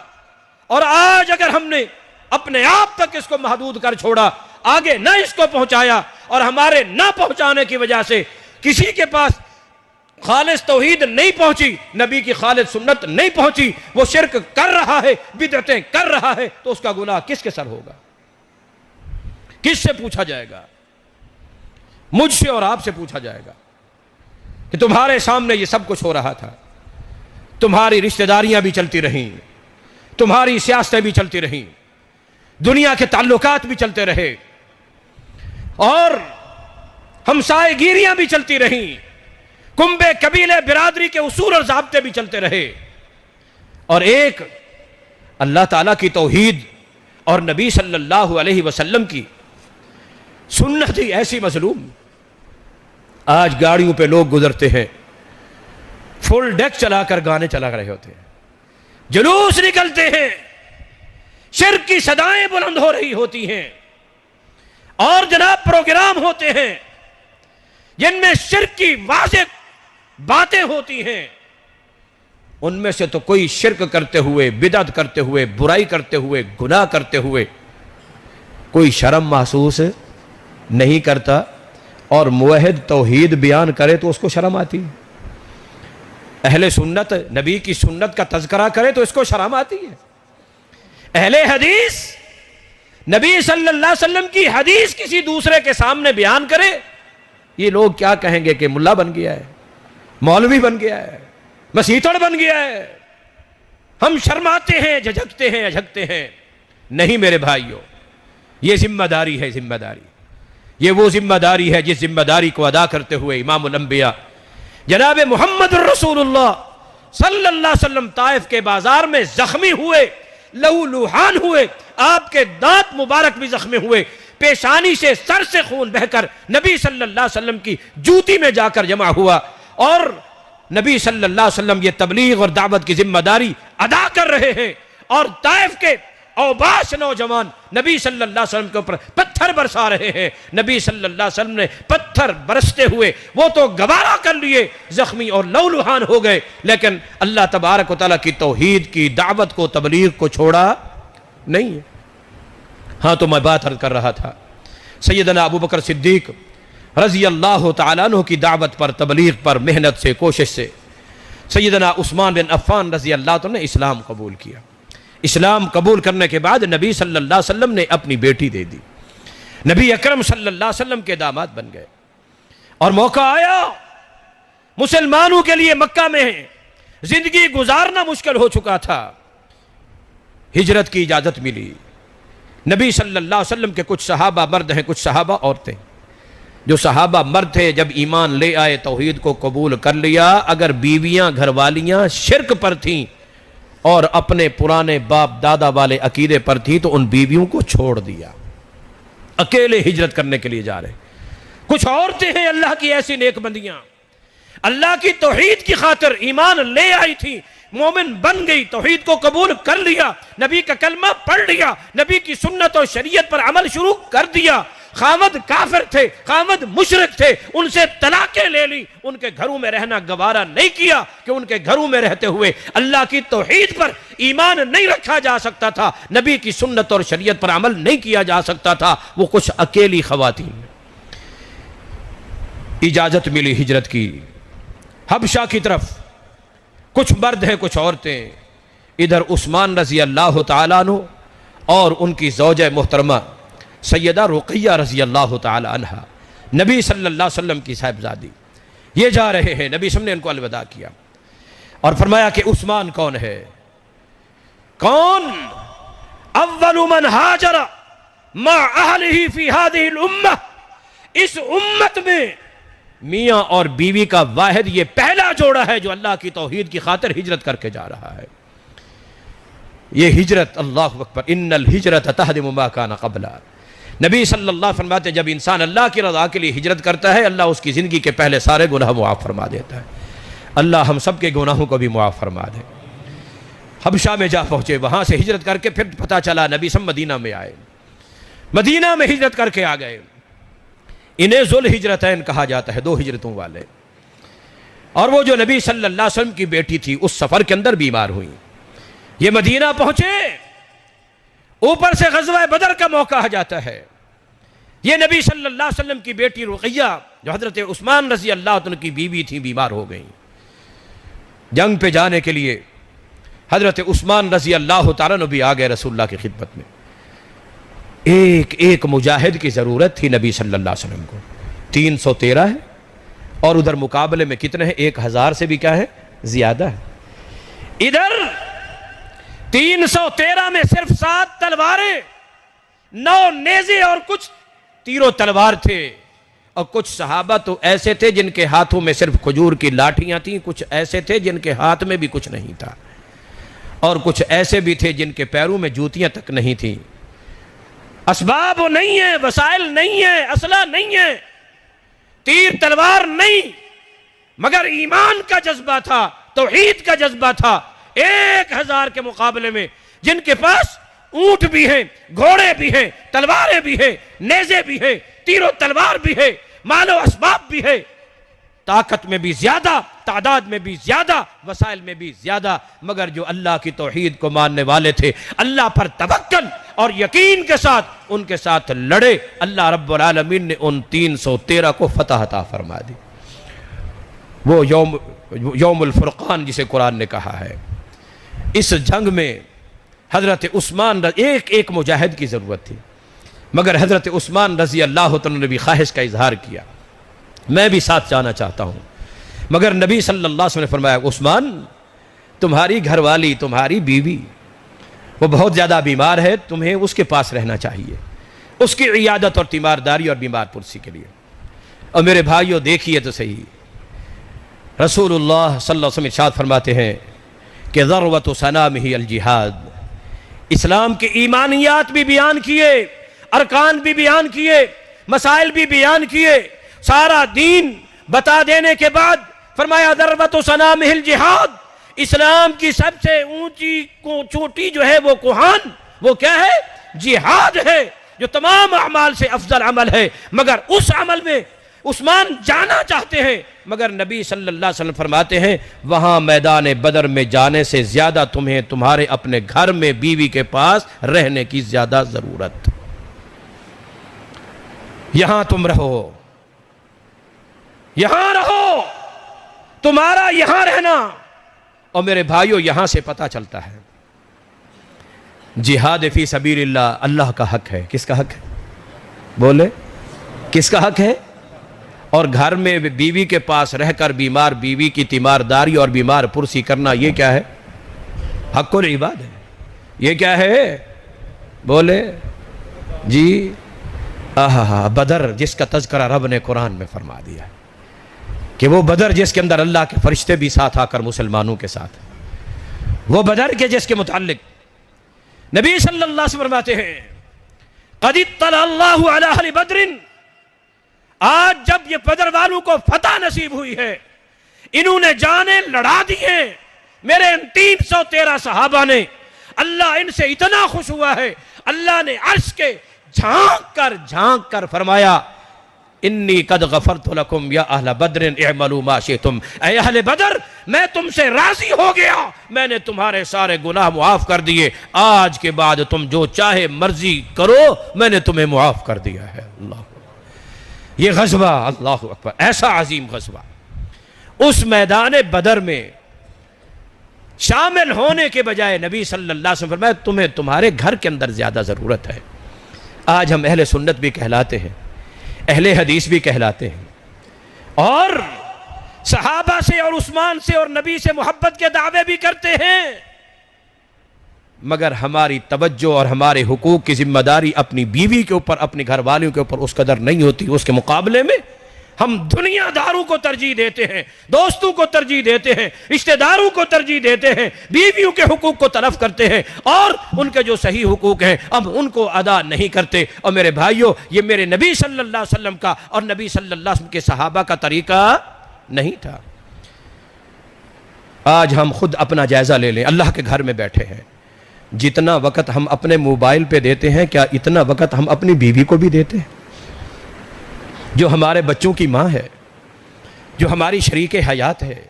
اور آج اگر ہم نے اپنے آپ تک اس کو محدود کر چھوڑا، آگے نہ اس کو پہنچایا، اور ہمارے نہ پہنچانے کی وجہ سے کسی کے پاس خالص توحید نہیں پہنچی، نبی کی خالص سنت نہیں پہنچی، وہ شرک کر رہا ہے، بدعتیں کر رہا ہے، تو اس کا گناہ کس کے سر ہوگا؟ کس سے پوچھا جائے گا؟ مجھ سے اور آپ سے پوچھا جائے گا کہ تمہارے سامنے یہ سب کچھ ہو رہا تھا، تمہاری رشتہ داریاں بھی چلتی رہیں، تمہاری سیاستیں بھی چلتی رہیں، دنیا کے تعلقات بھی چلتے رہے، اور ہمسائے گیریاں بھی چلتی رہیں، کنبے قبیلے برادری کے اصول اور ضابطے بھی چلتے رہے، اور ایک اللہ تعالیٰ کی توحید اور نبی صلی اللہ علیہ وسلم کی سنت ہی ایسی مظلوم۔ آج گاڑیوں پہ لوگ گزرتے ہیں، فل ڈیک چلا کر گانے چلا رہے ہوتے ہیں، جلوس نکلتے ہیں، شرک کی صدائیں بلند ہو رہی ہوتی ہیں، اور جناب پروگرام ہوتے ہیں جن میں شرک کی واضح باتیں ہوتی ہیں، ان میں سے تو کوئی شرک کرتے ہوئے، بدعت کرتے ہوئے، برائی کرتے ہوئے، گناہ کرتے ہوئے کوئی شرم محسوس نہیں کرتا، اور موحد توحید بیان کرے تو اس کو شرم آتی ہے، اہل سنت نبی کی سنت کا تذکرہ کرے تو اس کو شرم آتی ہے، اہل حدیث نبی صلی اللہ علیہ وسلم کی حدیث کسی دوسرے کے سامنے بیان کرے، یہ لوگ کیا کہیں گے کہ ملا بن گیا ہے، مولوی بن گیا ہے، مسیحڑ بن گیا ہے، ہم شرماتے ہیں، جھجکتے ہیں، اجھکتے ہیں۔ نہیں میرے بھائیوں، یہ ذمہ داری ہے، ذمہ داری یہ وہ ذمہ داری ہے جس ذمہ داری کو ادا کرتے ہوئے امام الانبیاء جناب محمد الرسول اللہ صلی اللہ علیہ وسلم طائف کے بازار میں زخمی ہوئے، لہو لوہان ہوئے، آپ کے دانت مبارک بھی زخمی ہوئے، پیشانی سے سر سے خون بہ کر نبی صلی اللہ علیہ وسلم کی جوتی میں جا کر جمع ہوا، اور نبی صلی اللہ علیہ وسلم یہ تبلیغ اور دعوت کی ذمہ داری ادا کر رہے ہیں، اور طائف کے اوباش نوجوان نبی صلی اللہ علیہ وسلم کے اوپر پتھر برسا رہے ہیں۔ نبی صلی اللہ علیہ وسلم نے پتھر برستے ہوئے وہ تو گوارا کر لیے، زخمی اور لہولہان ہو گئے، لیکن اللہ تبارک و تعالیٰ کی توحید کی دعوت کو، تبلیغ کو چھوڑا نہیں ہے۔ ہاں تو میں بات عرض کر رہا تھا، سیدنا ابو بکر صدیق رضی اللہ تعالیٰ عنہ کی دعوت پر، تبلیغ پر، محنت سے، کوشش سے سیدنا عثمان بن عفان رضی اللہ عنہ نے اسلام قبول کیا۔ اسلام قبول کرنے کے بعد نبی صلی اللہ علیہ وسلم نے اپنی بیٹی دے دی، نبی اکرم صلی اللہ علیہ وسلم کے داماد بن گئے، اور موقع آیا مسلمانوں کے لیے مکہ میں زندگی گزارنا مشکل ہو چکا تھا، ہجرت کی اجازت ملی۔ نبی صلی اللہ علیہ وسلم کے کچھ صحابہ مرد ہیں، کچھ صحابہ عورتیں۔ جو صحابہ مرد تھے جب ایمان لے آئے، توحید کو قبول کر لیا، اگر بیویاں گھر والیاں شرک پر تھیں اور اپنے پرانے باپ دادا والے عقیدے پر تھی تو ان بیویوں کو چھوڑ دیا، اکیلے ہجرت کرنے کے لیے جا رہے۔ کچھ عورتیں ہیں اللہ کی ایسی نیک بندیاں، اللہ کی توحید کی خاطر ایمان لے آئی تھی، مومن بن گئی، توحید کو قبول کر لیا، نبی کا کلمہ پڑھ لیا، نبی کی سنت اور شریعت پر عمل شروع کر دیا۔ خاوند کافر تھے، خاوند مشرک تھے، ان سے طلاقیں لے لی، ان کے گھروں میں رہنا گوارا نہیں کیا کہ ان کے گھروں میں رہتے ہوئے اللہ کی توحید پر ایمان نہیں رکھا جا سکتا تھا، نبی کی سنت اور شریعت پر عمل نہیں کیا جا سکتا تھا۔ وہ کچھ اکیلی خواتین، اجازت ملی ہجرت کی حبشہ کی طرف، کچھ مرد ہیں کچھ عورتیں۔ ادھر عثمان رضی اللہ تعالیٰ عنہ اور ان کی زوجہ محترمہ سیدہ رقیہ رضی اللہ تعالی عنہ، نبی صلی اللہ علیہ وسلم کی صاحبزادی، یہ جا رہے ہیں۔ نبی صلی اللہ علیہ وسلم نے ان کو الوداع کیا اور فرمایا کہ عثمان کون ہے؟ کون؟ اول من ہاجر مع اہلہ فی ہذہ الامہ، اس امت میں میاں اور بیوی کا واحد یہ پہلا جوڑا ہے جو اللہ کی توحید کی خاطر ہجرت کر کے جا رہا ہے۔ یہ ہجرت، اللہ اکبر، ان الہجرۃ تہدم ما کان قبلہا۔ نبی صلی اللہ علیہ وسلم فرماتے ہیں جب انسان اللہ کی رضا کے لیے ہجرت کرتا ہے، اللہ اس کی زندگی کے پہلے سارے گناہ معاف فرما دیتا ہے۔ اللہ ہم سب کے گناہوں کو بھی معاف فرما دے۔ حبشہ میں جا پہنچے، وہاں سے ہجرت کر کے پھر پتہ چلا نبی صلی اللہ علیہ وسلم مدینہ میں آئے، مدینہ میں ہجرت کر کے آ گئے۔ انہیں ذوالہجرتین کہا جاتا ہے، دو ہجرتوں والے۔ اور وہ جو نبی صلی اللہ علیہ وسلم کی بیٹی تھی اس سفر کے اندر بیمار ہوئی، یہ مدینہ پہنچے، اوپر سے غزوہ بدر کا موقع آ جاتا ہے۔ یہ نبی صلی اللہ علیہ وسلم کی بیٹی رقیہ جو حضرت عثمان رضی اللہ عنہ کی بیوی تھی، بیمار ہو گئیں۔ جنگ پہ جانے کے لیے حضرت عثمان رضی اللہ تعالیٰ عنہ بھی آ گئے رسول اللہ کی خدمت میں۔ ایک مجاہد کی ضرورت تھی نبی صلی اللہ علیہ وسلم کو، 313 ہے، اور ادھر مقابلے میں کتنے ہیں؟ 1000 سے بھی کیا ہے؟ زیادہ ہے۔ ادھر 313 میں صرف 7 تلواریں، 9 نیزے اور کچھ تیر و تلوار تھے، اور کچھ صحابہ تو ایسے تھے جن کے ہاتھوں میں صرف کھجور کی لاٹھیاں تھیں، کچھ ایسے تھے جن کے ہاتھ میں بھی کچھ نہیں تھا، اور کچھ ایسے بھی تھے جن کے پیروں میں جوتیاں تک نہیں تھیں۔ اسباب نہیں ہیں، وسائل نہیں ہیں، اسلحہ نہیں ہے، تیر تلوار نہیں، مگر ایمان کا جذبہ تھا، توحید کا جذبہ تھا۔ 1000 کے مقابلے میں جن کے پاس اونٹ بھی ہیں، گھوڑے بھی ہیں، تلواریں بھی ہیں، نیزے بھی ہیں، تیر و تلوار بھی ہے، مال و اسباب بھی ہے، طاقت میں بھی زیادہ، تعداد میں بھی زیادہ، وسائل میں بھی زیادہ، مگر جو اللہ کی توحید کو ماننے والے تھے، اللہ پر توکل اور یقین کے ساتھ ان کے ساتھ لڑے، اللہ رب العالمین نے ان 313 کو فتح عطا فرما دی۔ وہ یوم الفرقان جسے قرآن نے کہا ہے، اس جنگ میں حضرت عثمان ایک مجاہد کی ضرورت تھی، مگر حضرت عثمان رضی اللہ عنہ نے بھی خواہش کا اظہار کیا، میں بھی ساتھ جانا چاہتا ہوں، مگر نبی صلی اللہ علیہ وسلم نے فرمایا عثمان تمہاری گھر والی، تمہاری بیوی وہ بہت زیادہ بیمار ہے، تمہیں اس کے پاس رہنا چاہیے، اس کی عیادت اور تیمارداری اور بیمار پرسی کے لیے۔ اور میرے بھائیوں دیکھیے تو صحیح، رسول اللہ صلی اللہ علیہ وسلم ارشاد فرماتے ہیں کہ ذروۃ سنامہ الجہاد، اسلام کے ایمانیات بھی بیان کیے، ارکان بھی بیان کیے، مسائل بھی بیان کیے، سارا دین بتا دینے کے بعد فرمایا ذروۃ سنامہ الجہاد، اسلام کی سب سے اونچی چوٹی جو ہے وہ کوہان، وہ کیا ہے؟ جہاد ہے، جو تمام اعمال سے افضل عمل ہے۔ مگر اس عمل میں عثمان جانا چاہتے ہیں، مگر نبی صلی اللہ علیہ وسلم فرماتے ہیں وہاں میدان بدر میں جانے سے زیادہ تمہیں تمہارے اپنے گھر میں بیوی کے پاس رہنے کی زیادہ ضرورت۔ یہاں تم رہو، یہاں رہو، تمہارا یہاں رہنا۔ اور میرے بھائیوں، یہاں سے پتہ چلتا ہے جہاد فی سبیل اللہ اللہ کا حق ہے۔ کس کا حق ہے؟ بولے، کس کا حق ہے؟ اور گھر میں بیوی کے پاس رہ کر بیمار بیوی کی تیمارداری اور بیمار پرسی کرنا، یہ کیا ہے؟ حق العباد ہے۔ یہ کیا ہے؟ بولے جی، بدر جس کا تذکرہ رب نے قرآن میں فرما دیا کہ وہ بدر جس کے اندر اللہ کے فرشتے بھی ساتھ آ کر مسلمانوں کے ساتھ، وہ بدر کے جس کے متعلق نبی صلی اللہ علیہ وسلم فرماتے ہیں قد اطلع اللہ علی اہل بدر، آج جب یہ بدر والوں کو فتح نصیب ہوئی ہے، انہوں نے جانیں لڑا دی ہیں، میرے ان 313 صحابہ نے، اللہ ان سے اتنا خوش ہوا ہے، اللہ نے عرش کے جھانک کر فرمایا انی قد غفرت لکم یا اہل بدر اعملوا ما شئتم، اے اہل بدر میں تم سے راضی ہو گیا، میں نے تمہارے سارے گناہ معاف کر دیے، آج کے بعد تم جو چاہے مرضی کرو، میں نے تمہیں معاف کر دیا ہے۔ اللہ یہ غزوہ، اللہ اکبر، ایسا عظیم غزوہ، اس میدان بدر میں شامل ہونے کے بجائے نبی صلی اللہ علیہ وسلم فرمایا تمہیں تمہارے گھر کے اندر زیادہ ضرورت ہے۔ آج ہم اہل سنت بھی کہلاتے ہیں، اہل حدیث بھی کہلاتے ہیں، اور صحابہ سے اور عثمان سے اور نبی سے محبت کے دعوے بھی کرتے ہیں، مگر ہماری توجہ اور ہمارے حقوق کی ذمہ داری اپنی بیوی کے اوپر، اپنے گھر والوں کے اوپر اس قدر نہیں ہوتی۔ اس کے مقابلے میں ہم دنیا داروں کو ترجیح دیتے ہیں، دوستوں کو ترجیح دیتے ہیں، رشتہ داروں کو ترجیح دیتے ہیں، بیویوں کے حقوق کو تلف کرتے ہیں، اور ان کے جو صحیح حقوق ہیں اب ان کو ادا نہیں کرتے۔ اور میرے بھائیوں، یہ میرے نبی صلی اللہ علیہ وسلم کا اور نبی صلی اللہ علیہ وسلم کے صحابہ کا طریقہ نہیں تھا۔ آج ہم خود اپنا جائزہ لے لیں، اللہ کے گھر میں بیٹھے ہیں، جتنا وقت ہم اپنے موبائل پہ دیتے ہیں، کیا اتنا وقت ہم اپنی بیوی کو بھی دیتے ہیں، جو ہمارے بچوں کی ماں ہے، جو ہماری شریک حیات ہے،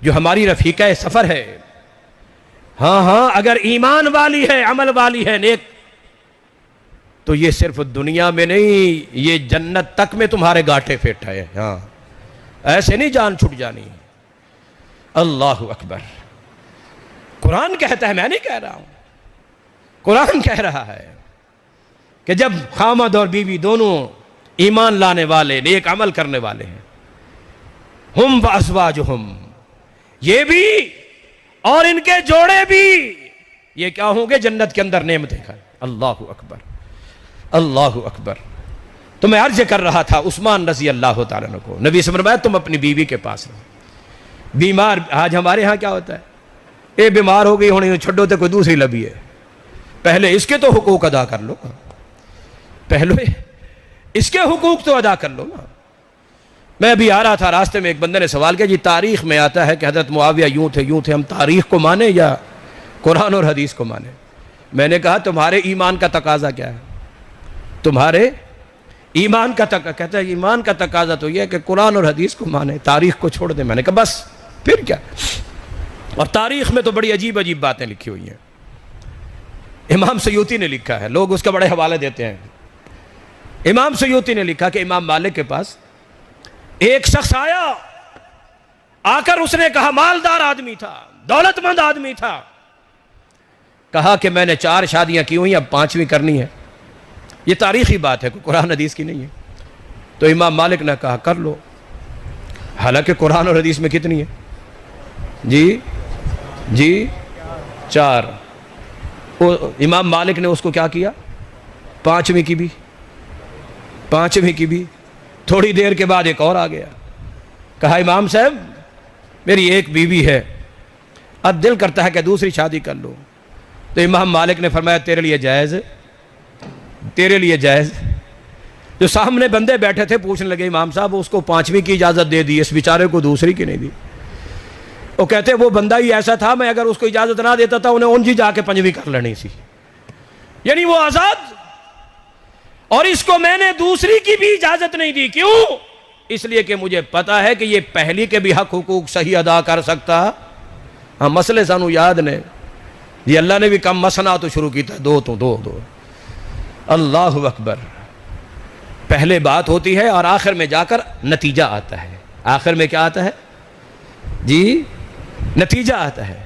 جو ہماری رفیقہ سفر ہے؟ ہاں اگر ایمان والی ہے، عمل والی ہے، نیک، تو یہ صرف دنیا میں نہیں، یہ جنت تک میں تمہارے گاٹے پھیٹ ہے۔ ہاں، ایسے نہیں جان چھٹ جانی۔ اللہ اکبر، قرآن کہتا ہے، میں نہیں کہہ رہا ہوں، قرآن کہہ رہا ہے کہ جب خامد اور بیوی دونوں ایمان لانے والے، نیک عمل کرنے والے ہیں، ہم وازواجہم، یہ بھی اور ان کے جوڑے بھی، یہ کیا ہوں گے؟ جنت کے اندر نعمتیں کھائیں۔ اللہ اکبر، اللہ اکبر۔ تو میں عرض کر رہا تھا عثمان رضی اللہ تعالیٰ عنہ کو، نبی سے فرمایا تم اپنی بیوی کے پاس رہو۔ بیمار، آج ہمارے ہاں کیا ہوتا ہے، اے بیمار ہو گئی ہونے چھڈو تو کوئی دوسری لبی ہے، پہلے اس کے تو حقوق ادا کر لو، پہلے اس کے حقوق تو ادا کر لو نا۔ میں ابھی آ رہا تھا، راستے میں ایک بندے نے سوال کیا، جی تاریخ میں آتا ہے کہ حضرت معاویہ یوں تھے، ہم تاریخ کو مانیں یا قرآن اور حدیث کو مانیں؟ میں نے کہا تمہارے ایمان کا تقاضا کیا ہے؟ تمہارے ایمان کا تقاضا، کہتا ہے ایمان کا تقاضا تو یہ ہے کہ قرآن اور حدیث کو مانیں، تاریخ کو چھوڑ دیں۔ میں نے کہا بس پھر کیا؟ اور تاریخ میں تو بڑی عجیب عجیب باتیں لکھی ہوئی ہیں، امام سیوطی نے لکھا ہے، لوگ اس کا بڑے حوالے دیتے ہیں۔ امام سیوطی نے لکھا کہ امام مالک کے پاس ایک شخص آیا، آ کر اس نے کہا، مالدار آدمی تھا، دولت مند آدمی تھا، کہا کہ میں نے 4 شادیاں کی ہوئی، اب 5ویں کرنی ہے۔ یہ تاریخی بات ہے، کوئی قرآن حدیث کی نہیں ہے۔ تو امام مالک نے کہا کر لو، حالانکہ قرآن اور حدیث میں کتنی ہے؟ جی 4۔ امام مالک نے اس کو کیا کیا؟ 5ویں کی بھی، 5ویں کی بھی۔ تھوڑی دیر کے بعد ایک اور آ گیا، کہا امام صاحب میری ایک بیوی ہے، اب دل کرتا ہے کہ دوسری شادی کر لو۔ تو امام مالک نے فرمایا تیرے لیے جائز، تیرے لیے جائز۔ جو سامنے بندے بیٹھے تھے پوچھنے لگے امام صاحب اس کو 5ویں کی اجازت دے دی، اس بیچارے کو دوسری کی نہیں دی؟ وہ کہتے وہ بندہ ہی ایسا تھا، میں اگر اس کو اجازت نہ دیتا تھا انہیں اونجی جا کے 5ویں کر لینی سی، یعنی وہ آزاد، اور اس کو میں نے دوسری کی بھی اجازت نہیں دی۔ کیوں؟ اس لیے کہ مجھے پتا ہے کہ یہ پہلی کے بھی حق حقوق صحیح ادا کر سکتا۔ ہاں مسئلے سانو یاد نے جی، اللہ نے بھی کم مسنا تو شروع کیتا، دو تو دو دو، اللہ اکبر۔ پہلے بات ہوتی ہے اور آخر میں جا کر نتیجہ آتا ہے۔ آخر میں کیا آتا ہے جی؟ نتیجہ آتا ہے۔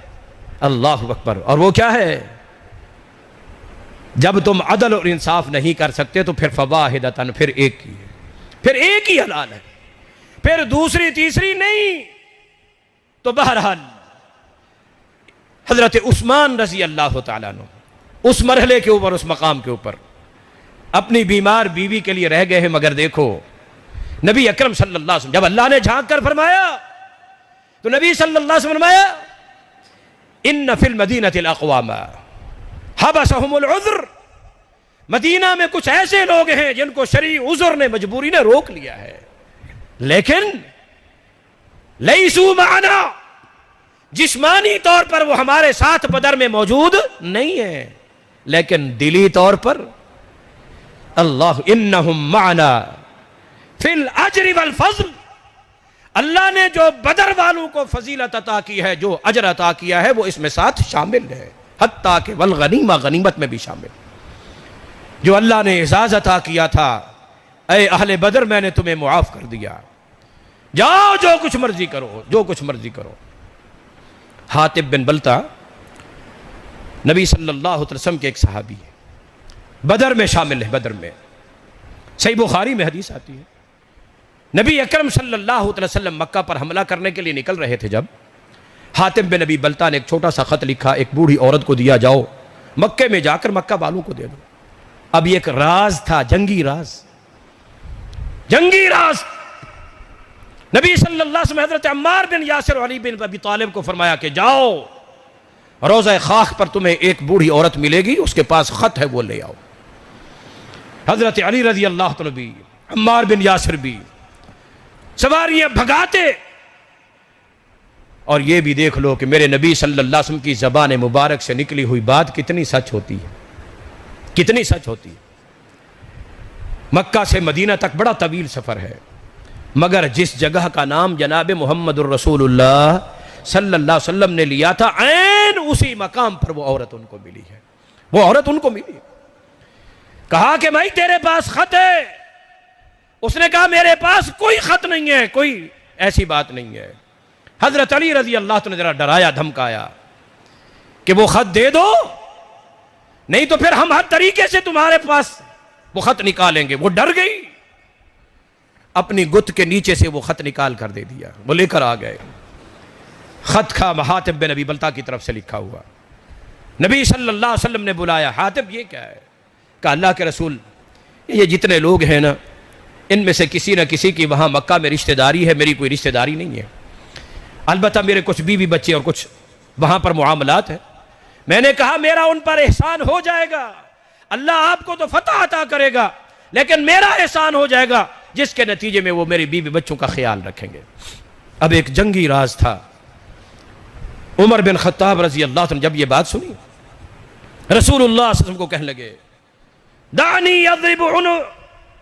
اللہ اکبر۔ اور وہ کیا ہے؟ جب تم عدل اور انصاف نہیں کر سکتے تو پھر فواحدتاً، پھر ایک ہی ہے، پھر ایک ہی حلال ہے، پھر دوسری تیسری نہیں۔ تو بہرحال حضرت عثمان رضی اللہ تعالیٰ عنہ اس مرحلے کے اوپر، اس مقام کے اوپر اپنی بیمار بیوی کے لیے رہ گئے ہیں، مگر دیکھو نبی اکرم صلی اللہ علیہ وسلم جب اللہ نے جھانک کر فرمایا تو نبی صلی اللہ علیہ وسلم فرمایا ان فی المدینہ الاقوام حبسہم العذر، مدینہ میں کچھ ایسے لوگ ہیں جن کو شرعی عذر نے، مجبوری نے روک لیا ہے، لیکن لیسوا معنا، جسمانی طور پر وہ ہمارے ساتھ بدر میں موجود نہیں ہیں، لیکن دلی طور پر اللہ انہم معنا فی الاجر والفضل، اللہ نے جو بدر والوں کو فضیلت عطا کی ہے، جو اجر عطا کیا ہے، وہ اس میں ساتھ شامل ہے، حتیٰ کہ والغنیمہ، غنیمت میں بھی شامل۔ جو اللہ نے اعزاز عطا کیا تھا، اے اہل بدر میں نے تمہیں معاف کر دیا، جاؤ جو کچھ مرضی کرو، جو کچھ مرضی کرو۔ حاتب بن بلتا نبی صلی اللہ علیہ وسلم کے ایک صحابی ہے، بدر میں شامل ہے، بدر میں صحیح بخاری میں حدیث آتی ہے، نبی اکرم صلی اللہ علیہ وسلم مکہ پر حملہ کرنے کے لیے نکل رہے تھے، جب حاتب بن نبی بلتا نے ایک چھوٹا سا خط لکھا، ایک بوڑھی عورت کو دیا، جاؤ مکے میں جا کر مکہ والوں کو دے دو۔ اب یہ ایک راز تھا، جنگی راز، جنگی راز۔ نبی صلی اللہ علیہ وسلم حضرت عمار بن یاسر علی بن ابی طالب کو فرمایا کہ جاؤ روضہ خاک پر تمہیں ایک بوڑھی عورت ملے گی، اس کے پاس خط ہے، وہ لے آؤ۔ حضرت علی رضی اللہ عنہ بھی، عمار بن یاسر بھی سواریاں بھگاتے، اور یہ بھی دیکھ لو کہ میرے نبی صلی اللہ علیہ وسلم کی زبان مبارک سے نکلی ہوئی بات کتنی سچ ہوتی ہے، کتنی سچ ہوتی ہے۔ مکہ سے مدینہ تک بڑا طویل سفر ہے، مگر جس جگہ کا نام جناب محمد الرسول اللہ صلی اللہ علیہ وسلم نے لیا تھا، عین اسی مقام پر وہ عورت ان کو ملی ہے، وہ عورت ان کو ملی۔ کہا کہ بھائی تیرے پاس خط ہے؟ اس نے کہا میرے پاس کوئی خط نہیں ہے، کوئی ایسی بات نہیں ہے۔ حضرت علی رضی اللہ عنہ نے ذرا ڈرایا دھمکایا کہ وہ خط دے دو، نہیں تو پھر ہم ہر طریقے سے تمہارے پاس وہ خط نکالیں گے۔ وہ ڈر گئی، اپنی گت کے نیچے سے وہ خط نکال کر دے دیا، وہ لے کر آ گئے۔ خط کا حاتب بن ابی بلتا کی طرف سے لکھا ہوا، نبی صلی اللہ علیہ وسلم نے بلایا، حاتب یہ کیا ہے؟ کہا اللہ کے رسول، یہ جتنے لوگ ہیں نا، ان میں سے کسی نہ کسی کی وہاں مکہ میں رشتہ داری ہے، میری کوئی رشتہ داری نہیں ہے، البتہ میرے کچھ بیوی بچے اور کچھ وہاں پر معاملات ہیں۔ میں نے کہا میرا ان پر احسان ہو جائے گا، اللہ آپ کو تو فتح عطا کرے گا، لیکن میرا احسان ہو جائے گا جس کے نتیجے میں وہ میری بیوی بچوں کا خیال رکھیں گے۔ اب ایک جنگی راز تھا۔ عمر بن خطاب رضی اللہ عنہ جب یہ بات سنی، رسول اللہ صلی اللہ علیہ وسلم کو کہنے لگے دعنی یضرب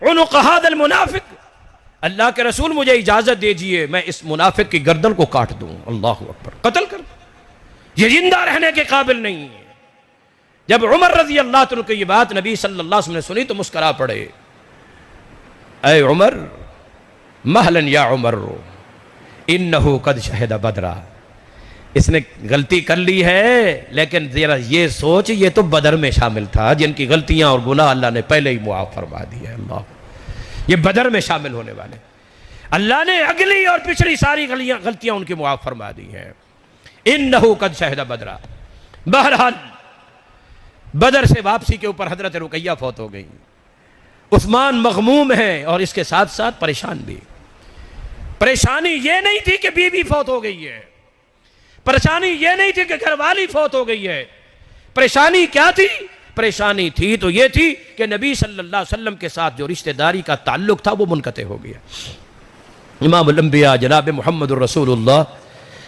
عنق هذا المنافق، اللہ کے رسول مجھے اجازت دیجئے میں اس منافق کی گردن کو کاٹ دوں۔ اللہ اکبر، قتل کر دوں، یہ زندہ رہنے کے قابل نہیں ہے۔ جب عمر رضی اللہ عنہ کی یہ بات نبی صلی اللہ علیہ وسلم نے سنی تو مسکرا پڑے، اے عمر مہلا یا عمر انہو قد شہد بدرا، اس نے غلطی کر لی ہے، لیکن ذرا یہ سوچ یہ تو بدر میں شامل تھا، جن کی غلطیاں اور گناہ اللہ نے پہلے ہی معاف فرما دی ہے۔ اللہ، یہ بدر میں شامل ہونے والے، اللہ نے اگلی اور پچھلی ساری غلطیاں ان کی معاف فرما دی ہیں۔ انہو قد شہد بدرا۔ بہرحال بدر سے واپسی کے اوپر حضرت رقیہ فوت ہو گئی، عثمان مغموم ہے اور اس کے ساتھ ساتھ پریشان بھی۔ پریشانی یہ نہیں تھی کہ بیوی فوت ہو گئی ہے، پریشانی یہ نہیں تھی کہ گھر والی فوت ہو گئی ہے، پریشانی کیا تھی؟ پریشانی تھی تو یہ تھی کہ نبی صلی اللہ علیہ وسلم کے ساتھ جو رشتہ داری کا تعلق تھا وہ منقطع ہو گیا۔ امام الانبیاء جناب محمد الرسول اللہ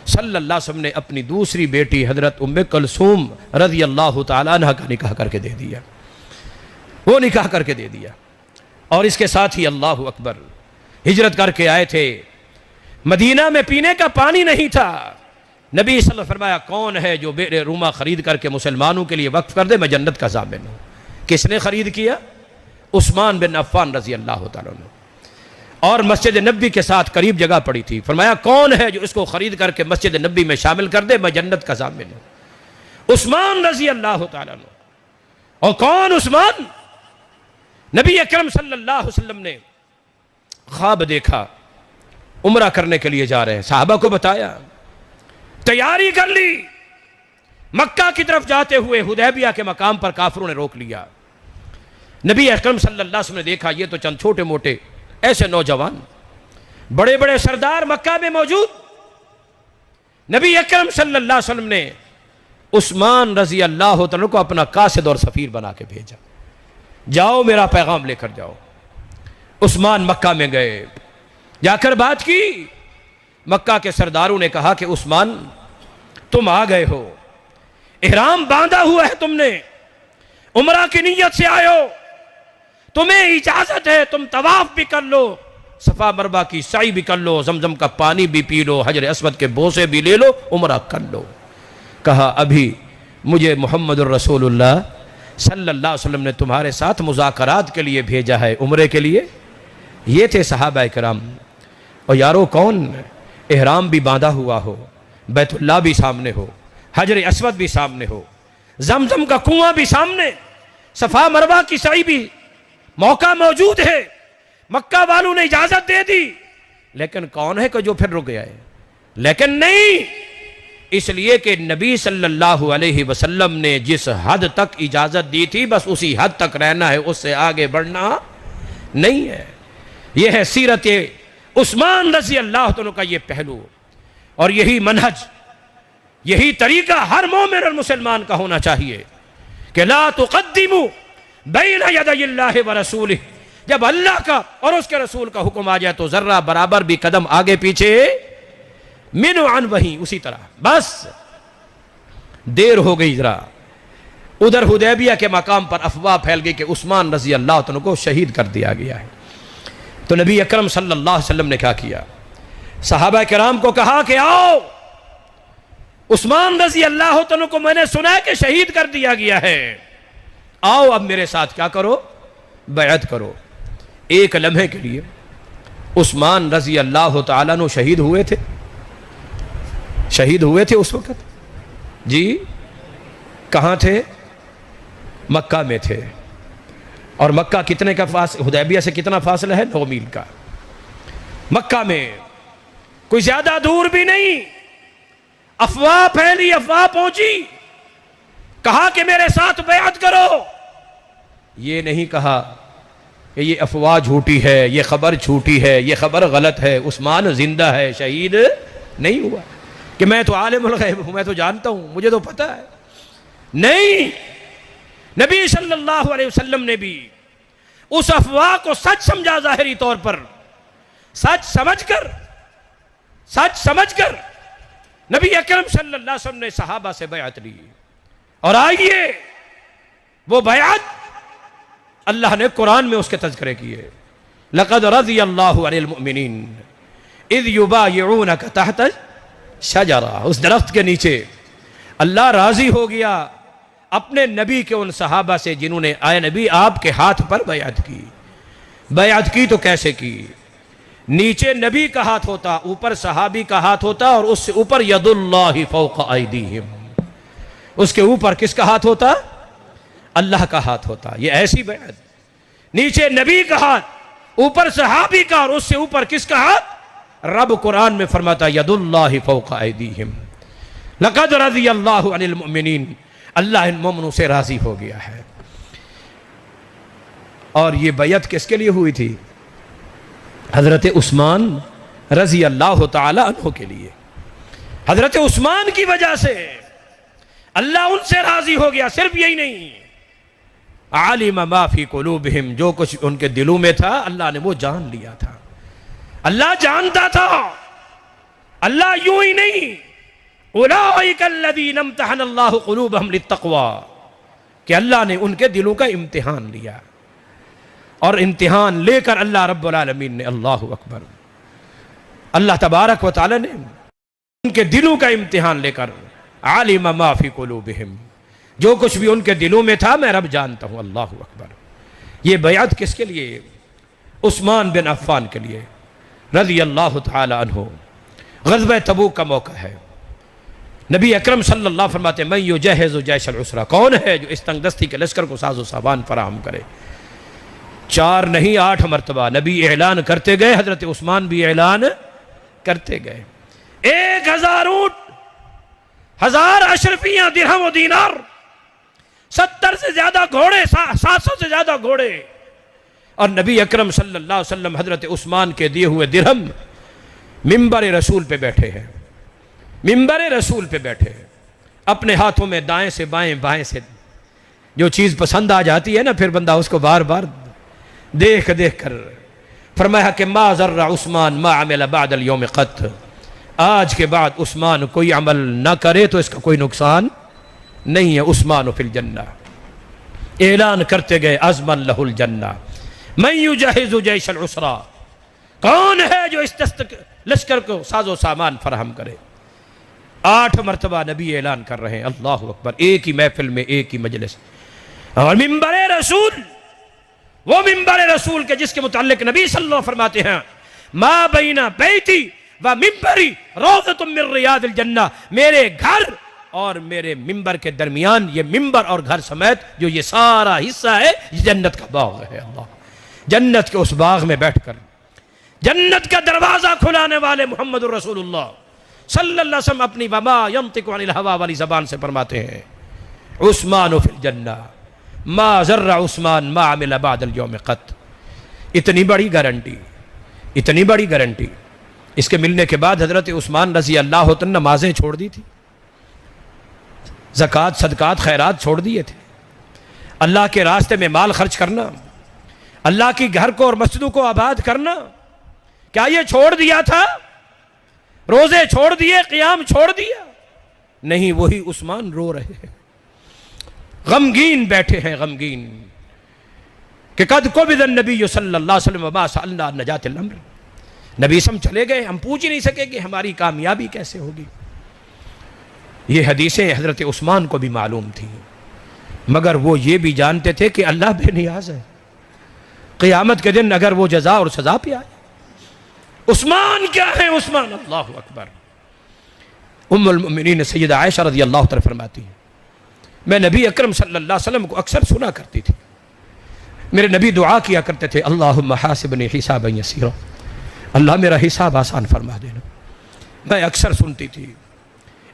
صلی اللہ علیہ وسلم نے اپنی دوسری بیٹی حضرت ام کلثوم رضی اللہ تعالیٰ عنہ کا نکاح کر کے دے دیا، وہ نکاح کر کے دے دیا۔ اور اس کے ساتھ ہی اللہ اکبر ہجرت کر کے آئے تھے، مدینہ میں پینے کا پانی نہیں تھا، نبی صلی اللہ علیہ وسلم فرمایا کون ہے جو بئر روما خرید کر کے مسلمانوں کے لیے وقف کر دے، میں جنت کا ضامن ہوں۔ کس نے خرید کیا؟ عثمان بن عفان رضی اللہ تعالیٰ عنہ، اور مسجد نبی کے ساتھ قریب جگہ پڑی تھی، فرمایا کون ہے جو اس کو خرید کر کے مسجد نبی میں شامل کر دے، میں جنت کا ضامن ہوں۔ عثمان رضی اللہ تعالیٰ عنہ۔ اور کون عثمان؟ نبی اکرم صلی اللہ علیہ وسلم نے خواب دیکھا، عمرہ کرنے کے لیے جا رہے ہیں، صحابہ کو بتایا، تیاری کر لی، مکہ کی طرف جاتے ہوئے حدیبیہ کے مقام پر کافروں نے روک لیا۔ نبی اکرم صلی اللہ علیہ وسلم نے دیکھا یہ تو چند چھوٹے موٹے ایسے نوجوان، بڑے بڑے سردار مکہ میں موجود۔ نبی اکرم صلی اللہ علیہ وسلم نے عثمان رضی اللہ تعالیٰ کو اپنا قاصد اور سفیر بنا کے بھیجا، جاؤ میرا پیغام لے کر جاؤ۔ عثمان مکہ میں گئے، جا کر بات کی۔ مکہ کے سرداروں نے کہا کہ عثمان تم آ گئے ہو، احرام باندھا ہوا ہے تم نے، عمرہ کی نیت سے آئے ہو، تمہیں اجازت ہے تم طواف بھی کر لو، صفا مروہ کی سعی بھی کر لو، زمزم کا پانی بھی پی لو، حجر اسود کے بوسے بھی لے لو، عمرہ کر لو۔ کہا ابھی مجھے محمد الرسول اللہ صلی اللہ علیہ وسلم نے تمہارے ساتھ مذاکرات کے لیے بھیجا ہے، عمرے کے لیے۔ یہ تھے صحابہ کرام۔ اور یارو کون احرام بھی باندھا ہوا ہو، بیت اللہ بھی سامنے ہو، حجر اسود بھی سامنے ہو، زمزم کا کنواں بھی سامنے، صفا مروہ کی سعی بھی موقع موجود ہے، مکہ والوں نے اجازت دے دی، لیکن کون ہے کہ جو پھر رک گیا ہے؟ لیکن نہیں، اس لیے کہ نبی صلی اللہ علیہ وسلم نے جس حد تک اجازت دی تھی بس اسی حد تک رہنا ہے، اس سے آگے بڑھنا نہیں ہے۔ یہ ہے سیرت عثمان رضی اللہ عنہ کا یہ پہلو، اور یہی منہج، یہی طریقہ ہر مومن اور مسلمان کا ہونا چاہیے کہ لا تقدموا بین یدی اللہ ورسولہ، جب اللہ کا اور اس کے رسول کا حکم آ جائے تو ذرہ برابر بھی قدم آگے پیچھے منو عن وہیں اسی طرح، بس دیر ہو گئی ذرا۔ ادھر حدیبیہ کے مقام پر افواہ پھیل گئی کہ عثمان رضی اللہ عنہ کو شہید کر دیا گیا ہے۔ تو نبی اکرم صلی اللہ علیہ وسلم نے کیا کیا؟ صحابہ کرام کو کہا کہ آؤ، عثمان رضی اللہ عنہ کو میں نے سنا ہے کہ شہید کر دیا گیا ہے، آؤ اب میرے ساتھ کیا کرو؟ بیعت کرو۔ ایک لمحے کے لیے عثمان رضی اللہ تعالیٰ عنہ شہید ہوئے تھے، شہید ہوئے تھے اس وقت؟ جی کہاں تھے؟ مکہ میں تھے۔ اور مکہ کتنے کا فاصلہ، حدیبیہ سے کتنا فاصلہ ہے؟ 9 میل کا۔ مکہ میں کوئی زیادہ دور بھی نہیں، افواہ پھیلی، افواہ پہنچی، کہا کہ میرے ساتھ بیعت کرو۔ یہ نہیں کہا کہ یہ افواہ جھوٹی ہے، یہ خبر جھوٹی ہے، یہ خبر غلط ہے، عثمان زندہ ہے، شہید نہیں ہوا، کہ میں تو عالم الغیب ہوں، میں تو جانتا ہوں، مجھے تو پتہ ہے۔ نہیں، نبی صلی اللہ علیہ وسلم نے بھی اس افواہ کو سچ سمجھا، ظاہری طور پر سچ سمجھ کر نبی اکرم صلی اللہ علیہ وسلم نے صحابہ سے بیعت لی۔ اور آئیے وہ بیعت اللہ نے قرآن میں اس کے تذکرے کیے، لقد رضی اللہ عن المؤمنین اذ یبایعونک تحت الشجرہ، اس درخت کے نیچے اللہ راضی ہو گیا اپنے نبی کے ان صحابہ سے جنہوں نے آئے نبی آپ کے ہاتھ پر بیعت کی۔ بیعت کی تو کیسے کی؟ نیچے نبی کا ہاتھ ہوتا، اوپر صحابی کا ہاتھ ہوتا، اور اس سے اوپر ید اللہ فوق ایدیہم، اس کے اوپر کس کا ہاتھ ہوتا؟ اللہ کا ہاتھ ہوتا۔ یہ ایسی بیعت، نیچے نبی کا ہاتھ، اوپر صحابی کا، اور اس سے اوپر کس کا ہاتھ؟ رب قرآن میں فرماتا ید اللہ فوق ایدیہم، لقد رضی اللہ عن المؤمنین، اللہ ان مومنوں سے راضی ہو گیا ہے۔ اور یہ بیعت کس کے لیے ہوئی تھی؟ حضرت عثمان رضی اللہ تعالی عنہ کے لیے۔ حضرت عثمان کی وجہ سے اللہ ان سے راضی ہو گیا۔ صرف یہی نہیں، علم ما فی قلوبہم، جو کچھ ان کے دلوں میں تھا اللہ نے وہ جان لیا تھا، اللہ جانتا تھا۔ اللہ یوں ہی نہیں، اولئک الذین امتحن اللہ قلوبہم للتقوی، کہ اللہ نے ان کے دلوں کا امتحان لیا، اور امتحان لے کر اللہ رب العالمین نے، اللہ اکبر، اللہ تبارک و تعالی نے ان کے دلوں کا امتحان لے کر، علم ما فی قلوبہم، جو کچھ بھی ان کے دلوں میں تھا میں رب جانتا ہوں، اللہ اکبر۔ یہ بیعت کس کے لیے؟ عثمان بن عفان کے لیے رضی اللہ تعالی عنہ۔ غزوہ تبوک کا موقع ہے، نبی اکرم صلی اللہ علیہ وسلم فرماتے ہیں من یجہز جیش العسرہ، کون ہے جو اس تنگ دستی کے لشکر کو ساز و سامان فراہم کرے؟ 4 نہیں 8 مرتبہ نبی اعلان کرتے گئے، حضرت عثمان بھی اعلان کرتے گئے۔ 1000 اونٹ، 1000 اشرفیاں، درہم و دینار، 70 سے زیادہ گھوڑے، 700 سے زیادہ گھوڑے، اور نبی اکرم صلی اللہ علیہ وسلم حضرت عثمان کے دیے ہوئے درہم منبر رسول پہ بیٹھے ہیں، منبر رسول پہ بیٹھے ہیں، اپنے ہاتھوں میں دائیں سے بائیں، بائیں سے جو چیز پسند آ جاتی ہے نا، پھر بندہ اس کو بار بار دیکھ دیکھ کر فرمایا کہ ما ضر عثمان ما عمل بعد اليوم قط، آج کے بعد عثمان کوئی عمل نہ کرے تو اس کا کوئی نقصان نہیں ہے، عثمان فی الجنہ۔ اعلان کرتے گئے ازمن لہ الجنہ، من یجہز جیش العسرہ، کون ہے جو اس لشکر کو ساز و سامان فراہم کرے؟ 8 مرتبہ نبی اعلان کر رہے ہیں، اللہ اکبر، ایک ہی محفل میں، ایک ہی مجلس، اور منبر رسول، وہ منبر رسول کے جس کے متعلق نبی صلی اللہ علیہ وسلم فرماتے ہیں ما بین بیتی و منبری روضۃ من ریاض الجنہ، میرے گھر اور میرے منبر کے درمیان، یہ منبر اور گھر سمیت جو یہ سارا حصہ ہے، یہ جنت کا باغ ہے۔ اللہ، جنت کے اس باغ میں بیٹھ کر جنت کا دروازہ کھلانے والے محمد الرسول اللہ صلی اللہ علیہ وسلم اپنی وما ینطق عن الہوا والی زبان سے فرماتے ہیں عثمان فی الجنہ ما ضر عثمان ما عمل بعد اليوم قط۔ اتنی بڑی گارنٹی، اتنی بڑی گارنٹی، اس کے ملنے کے بعد حضرت عثمان رضی اللہ عنہ نمازیں چھوڑ دی تھی، زکوٰۃ صدقات خیرات چھوڑ دیے تھے، اللہ کے راستے میں مال خرچ کرنا، اللہ کی گھر کو اور مسجدوں کو آباد کرنا، کیا یہ چھوڑ دیا تھا؟ روزے چھوڑ دیے، قیام چھوڑ دیا؟ نہیں، وہی عثمان رو رہے ہیں، غمگین بیٹھے ہیں، غمگین کہ قد قبض النبی صلی اللہ علیہ وسلم وما سألنا نجات الامر، نبی سم چلے گئے، ہم پوچھ ہی نہیں سکے کہ ہماری کامیابی کیسے ہوگی۔ یہ حدیثیں حضرت عثمان کو بھی معلوم تھی، مگر وہ یہ بھی جانتے تھے کہ اللہ بے نیاز ہے، قیامت کے دن اگر وہ جزا اور سزا پہ آئے۔ عثمان کیا ہے؟ عثمان، اللہ اکبر۔ ام المؤمنین سیدہ عائشہ رضی اللہ عنہا فرماتی ہیں میں نبی اکرم صلی اللہ علیہ وسلم کو اکثر سنا کرتی تھی، میرے نبی دعا کیا کرتے تھے اللہم حاسبنی حسابا یسیرا، اللہ میرا حساب آسان فرما دینا۔ میں اکثر سنتی تھی،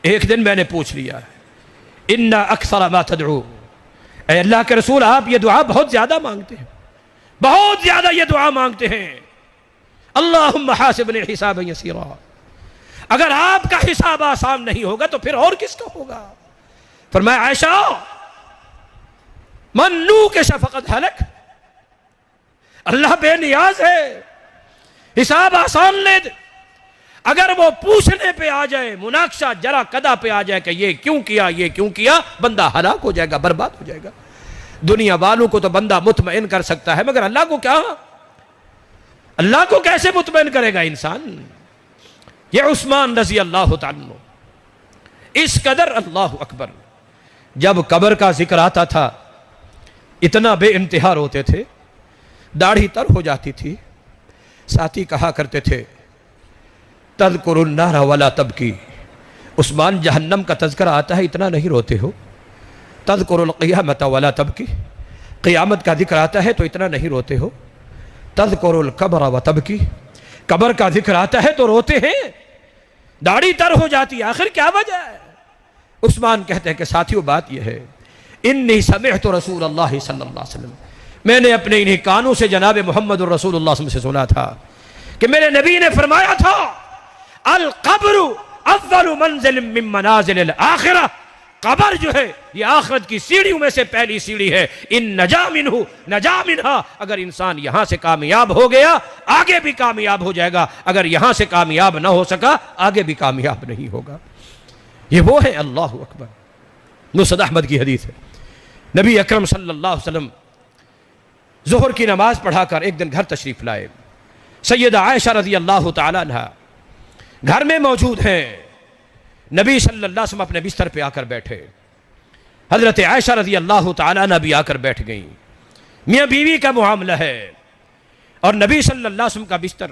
ایک دن میں نے پوچھ لیا ان اکثر ما تدعو، اے اللہ کے رسول آپ یہ دعا بہت زیادہ مانگتے ہیں، بہت زیادہ یہ دعا مانگتے ہیں، اللہم حاسبنی حسابا یسیرا، اگر آپ کا حساب آسان نہیں ہوگا تو پھر اور کس کا ہوگا؟ فرمایا عائشہ من نوکش فقد ہلک، اللہ بے نیاز ہے، حساب آسان لے دے، اگر وہ پوچھنے پہ آ جائے، مناقشہ جرا قدا پہ آ جائے کہ یہ کیوں کیا، یہ کیوں کیا، بندہ ہلاک ہو جائے گا، برباد ہو جائے گا۔ دنیا والوں کو تو بندہ مطمئن کر سکتا ہے، مگر اللہ کو کیا؟ اللہ کو کیسے مطمئن کرے گا انسان؟ یہ عثمان رضی اللہ تعالیٰ اس قدر، اللہ اکبر، جب قبر کا ذکر آتا تھا اتنا بے انتہا روتے تھے، داڑھی تر ہو جاتی تھی، ساتھی کہا کرتے تھے تذکر النار ولا تبکی، عثمان جہنم کا تذکرہ آتا ہے اتنا نہیں روتے ہو، تذکر القیامت ولا تبکی، قیامت کا ذکر آتا ہے تو اتنا نہیں روتے ہو، تذکر القبر و تبکی، قبر کا ذکر آتا ہے تو روتے ہیں، داڑھی تر ہو جاتی ہے، آخر کیا وجہ ہے؟ عثمان کہتے ہیں کہ ساتھیوں بات یہ ہے انی سمعت رسول اللہ صلی اللہ علیہ وسلم، میں نے اپنے انہی کانوں سے جناب محمد الرسول اللہ صلی اللہ علیہ وسلم سے سنا تھا کہ میرے نبی نے فرمایا تھا القبر افضل منزل من منازل الاخرہ، قبر جو ہے یہ آخرت کی سیڑھیوں میں سے پہلی سیڑھی ہے. ان نجا منہ نجا منہا، اگر انسان یہاں سے کامیاب ہو گیا آگے بھی کامیاب ہو جائے گا، اگر یہاں سے کامیاب نہ ہو سکا آگے بھی کامیاب نہیں ہوگا. یہ وہ ہے. اللہ اکبر. مسند احمد کی حدیث ہے، نبی اکرم صلی اللہ علیہ وسلم ظہر کی نماز پڑھا کر ایک دن گھر تشریف لائے. سیدہ عائشہ رضی اللہ تعالیٰ عنہ گھر میں موجود ہیں. نبی صلی اللہ علیہ وسلم اپنے بستر پہ آ کر بیٹھے. حضرت عائشہ رضی اللہ تعالیٰ عنہ بھی آ کر بیٹھ گئیں. میاں بیوی کا معاملہ ہے اور نبی صلی اللہ علیہ وسلم کا بستر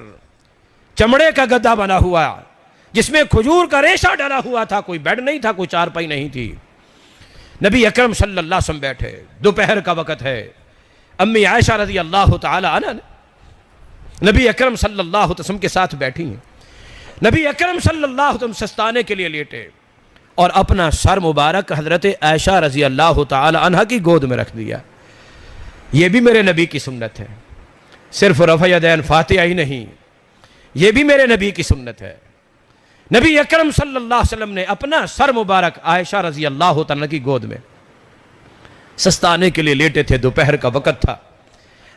چمڑے کا گدا بنا ہوا جس میں کھجور کا ریشہ ڈلا ہوا تھا. کوئی بیڈ نہیں تھا، کوئی چارپائی نہیں تھی. نبی اکرم صلی اللہ علیہ وسلم بیٹھے. دوپہر کا وقت ہے. امی عائشہ رضی اللہ تعالی عنہ نبی اکرم صلی اللہ علیہ وسلم کے ساتھ بیٹھی ہیں. نبی اکرم صلی اللہ علیہ وسلم سستانے کے لیے لیٹے اور اپنا سر مبارک حضرت عائشہ رضی اللہ تعالی عنہ کی گود میں رکھ دیا. یہ بھی میرے نبی کی سنت ہے. صرف رفع یدین فاتحہ ہی نہیں، یہ بھی میرے نبی کی سنت ہے. نبی اکرم صلی اللہ علیہ وسلم نے اپنا سر مبارک عائشہ رضی اللہ تعالی کی گود میں سستانے کے لیے لیٹے تھے. دوپہر کا وقت تھا.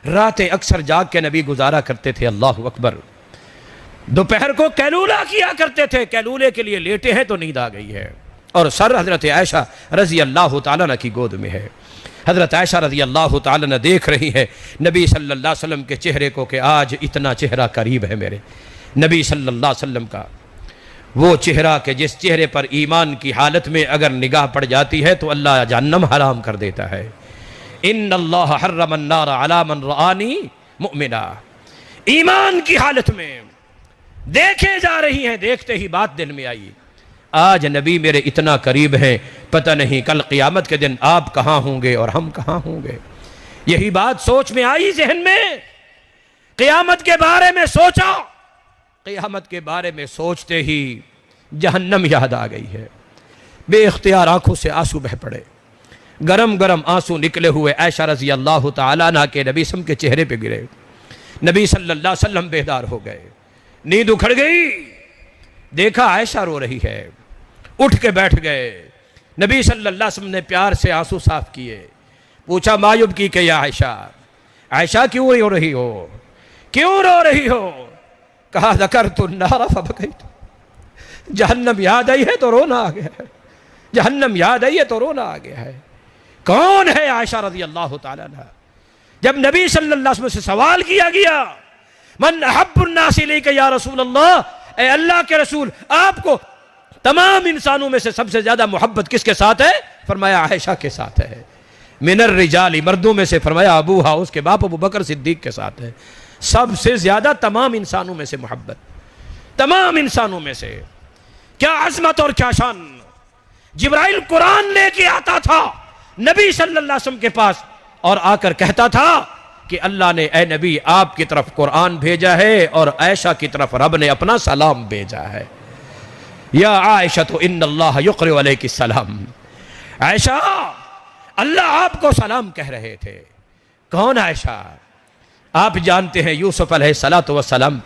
راتیں اکثر جاگ کے نبی گزارا کرتے تھے. اللہ اکبر. دوپہر کو قیلولہ کیا کرتے تھے. قیلولے کے لیے لیٹے ہیں تو نیند آ گئی ہے اور سر حضرت عائشہ رضی اللہ تعالیٰ عنہ کی گود میں ہے. حضرت عائشہ رضی اللہ تعالیٰ عنہ دیکھ رہی ہے نبی صلی اللہ علیہ وسلم کے چہرے کو کہ آج اتنا چہرہ قریب ہے میرے نبی صلی اللہ علیہ وسلم کا. وہ چہرہ کہ جس چہرے پر ایمان کی حالت میں اگر نگاہ پڑ جاتی ہے تو اللہ جہنم حرام کر دیتا ہے. ان اللہ حرم النار علی من رآنی مؤمنا. ایمان کی حالت میں دیکھے جا رہی ہیں، دیکھتے ہی بات دل میں آئی آج نبی میرے اتنا قریب ہیں، پتہ نہیں کل قیامت کے دن آپ کہاں ہوں گے اور ہم کہاں ہوں گے. یہی بات سوچ میں آئی ذہن میں. قیامت کے بارے میں سوچا. قیامت کے بارے میں سوچتے ہی جہنم یاد آ گئی ہے. بے اختیار آنکھوں سے آنسو بہ پڑے. گرم گرم آنسو نکلے ہوئے عائشہ رضی اللہ تعالیٰ عنہ کے نبی صلی اللہ علیہ وسلم کے چہرے پہ گرے. نبی صلی اللہ علیہ وسلم بیدار ہو گئے. نیند اکھڑ گئی. دیکھا عائشہ رو رہی ہے. اٹھ کے بیٹھ گئے. نبی صلی اللہ علیہ وسلم نے پیار سے آنسو صاف کیے. پوچھا ما یبکی کہ یا عائشہ، عائشہ کیوں رو رہی ہو، کیوں رو رہی ہو؟ کہا ذکرت النار فبکیت. جہنم یاد آئی ہے تو رونا آ گیا ہے. جہنم یاد آئی ہے تو رونا آ گیا ہے. کون ہے عائشہ رضی اللہ تعالیٰ عنہ؟ جب نبی صلی اللہ علیہ وسلم سے سوال کیا گیا من احب الناس الیک یا رسول اللہ، اے اللہ کے رسول آپ کو تمام انسانوں میں سے سب سے زیادہ محبت کس کے ساتھ ہے؟ فرمایا عائشہ کے ساتھ ہے. من الرجال، مردوں میں سے فرمایا ابوہا، اس کے باپ ابو بکر صدیق کے ساتھ ہے. سب سے زیادہ تمام انسانوں میں سے محبت، تمام انسانوں میں سے. کیا عظمت اور کیا شان. جبرائیل قرآن لے کے آتا تھا نبی صلی اللہ علیہ وسلم کے پاس اور آ کر کہتا تھا کہ اللہ نے اے نبی آپ کی طرف قرآن بھیجا ہے اور عائشہ کی طرف رب نے اپنا سلام بھیجا ہے. یا عائشہ تو ان اللہ یقرئ علیک السلام. عائشہ اللہ آپ کو سلام کہہ رہے تھے. کون عائشہ؟ آپ جانتے ہیں یوسف علیہ السلام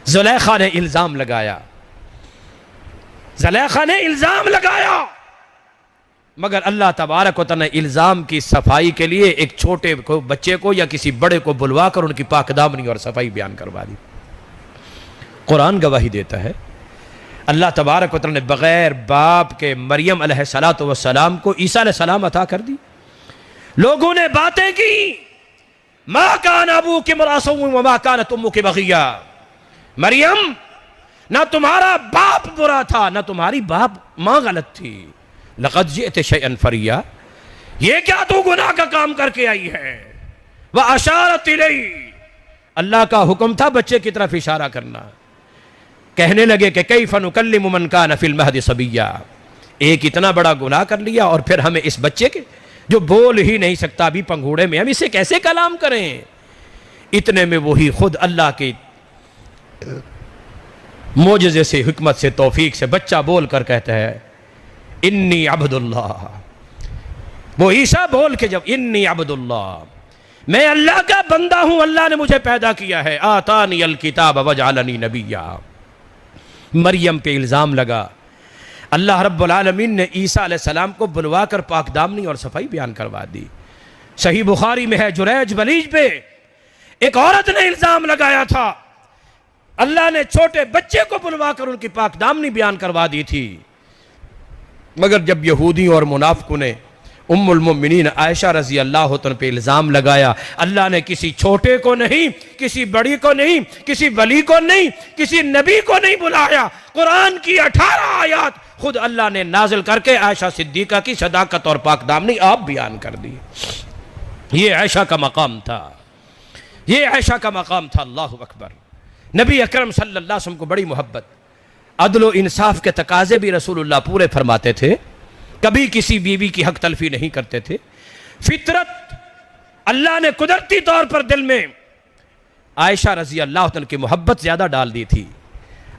زلیخا نے الزام لگایا. زلیخا نے الزام لگایا مگر اللہ تبارک و تعالی نے الزام کی صفائی کے لیے ایک چھوٹے کو بچے کو یا کسی بڑے کو بلوا کر ان کی پاک دامنی اور صفائی بیان کروا دی. قرآن گواہی دیتا ہے اللہ تبارک و تعالی نے بغیر باپ کے مریم علیہ السلام کو عیسیٰ علیہ السلام عطا کر دی. لوگوں نے باتیں کی ما کان ابوک امرأ سوء وما کانت امک بغیہ. مریم نہ تمہارا باپ برا تھا نہ تمہاری باپ ماں غلط تھی. لقد جئت شیئا فریا. یہ کیا تو گناہ کا کام کر کے آئی ہے. واشارت الیہ. اللہ کا حکم تھا بچے کی طرف اشارہ کرنا. کہنے لگے کہ کیف نکلم من کان فی المہد صبیا. ایک اتنا بڑا گناہ کر لیا اور پھر ہمیں اس بچے کے جو بول ہی نہیں سکتا ابھی پنگھوڑے میں، ہم اسے کیسے کلام کریں. اتنے میں وہی خود اللہ کے معجزے سے، حکمت سے، توفیق سے بچہ بول کر کہتا ہے انی عبد اللہ. وہ عیسیٰ بول کے جب انی عبد اللہ، میں اللہ کا بندہ ہوں، اللہ نے مجھے پیدا کیا ہے. آتانی الکتاب وجعلنی نبیا. مریم پہ الزام لگا. اللہ رب العالمین نے عیسیٰ علیہ السلام کو بلوا کر پاک دامنی اور صفائی بیان کروا دی۔ صحیح بخاری میں ہے، جریج بلیج پہ ایک عورت نے الزام لگایا تھا، اللہ نے چھوٹے بچے کو بلوا کر ان کی پاک دامنی بیان کروا دی تھی، مگر جب یہودیوں اور منافقوں نے ام المؤمنین عائشہ رضی اللہ عنہ پہ الزام لگایا، اللہ نے کسی چھوٹے کو نہیں، کسی بڑی کو نہیں، کسی ولی کو نہیں، کسی نبی کو نہیں بلایا، قرآن کی 18 آیات خود اللہ نے نازل کر کے عائشہ صدیقہ کی صداقت اور پاک دامنی آپ بیان کر دی۔ یہ عائشہ کا مقام تھا، یہ عائشہ کا مقام تھا۔ اللہ اکبر۔ نبی اکرم صلی اللہ علیہ وسلم کو بڑی محبت، عدل و انصاف کے تقاضے بھی رسول اللہ پورے فرماتے تھے، کبھی کسی بیوی کی حق تلفی نہیں کرتے تھے۔ فطرت اللہ نے قدرتی طور پر دل میں عائشہ رضی اللہ عنہ کی محبت زیادہ ڈال دی تھی۔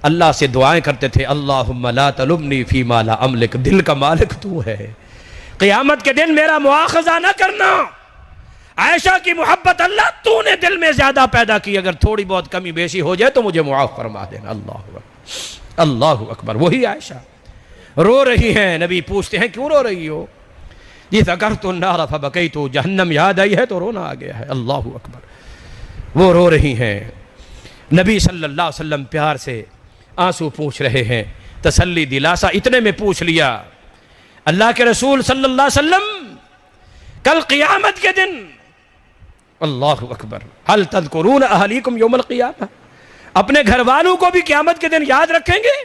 اللہ سے دعائیں کرتے تھے، اللہم لا تلمنی فیما لا املک، دل کا مالک تو ہے، قیامت کے دن میرا مواخذہ نہ کرنا۔ عائشہ کی محبت اللہ تو نے دل میں زیادہ پیدا کی، اگر تھوڑی بہت کمی بیشی ہو جائے تو مجھے معاف فرما دینا۔ اللہ اکبر۔ وہی عائشہ رو رہی ہیں، نبی پوچھتے ہیں کیوں رو رہی ہو؟ یہ ذکرت النار فبکیت، جہنم یاد آئی ہے تو رونا آ گیا ہے۔ اللہ اکبر۔ وہ رو رہی ہیں، نبی صلی اللہ علیہ وسلم پیار سے آنسو پوچھ رہے ہیں، تسلی دلاسا اتنے میں پوچھ لیا، اللہ کے رسول صلی اللہ علیہ وسلم کل قیامت کے دن، اللہ اکبر، هل تذکرون اہلیکم یوم القیامہ، اپنے گھر والوں کو بھی قیامت کے دن یاد رکھیں گے؟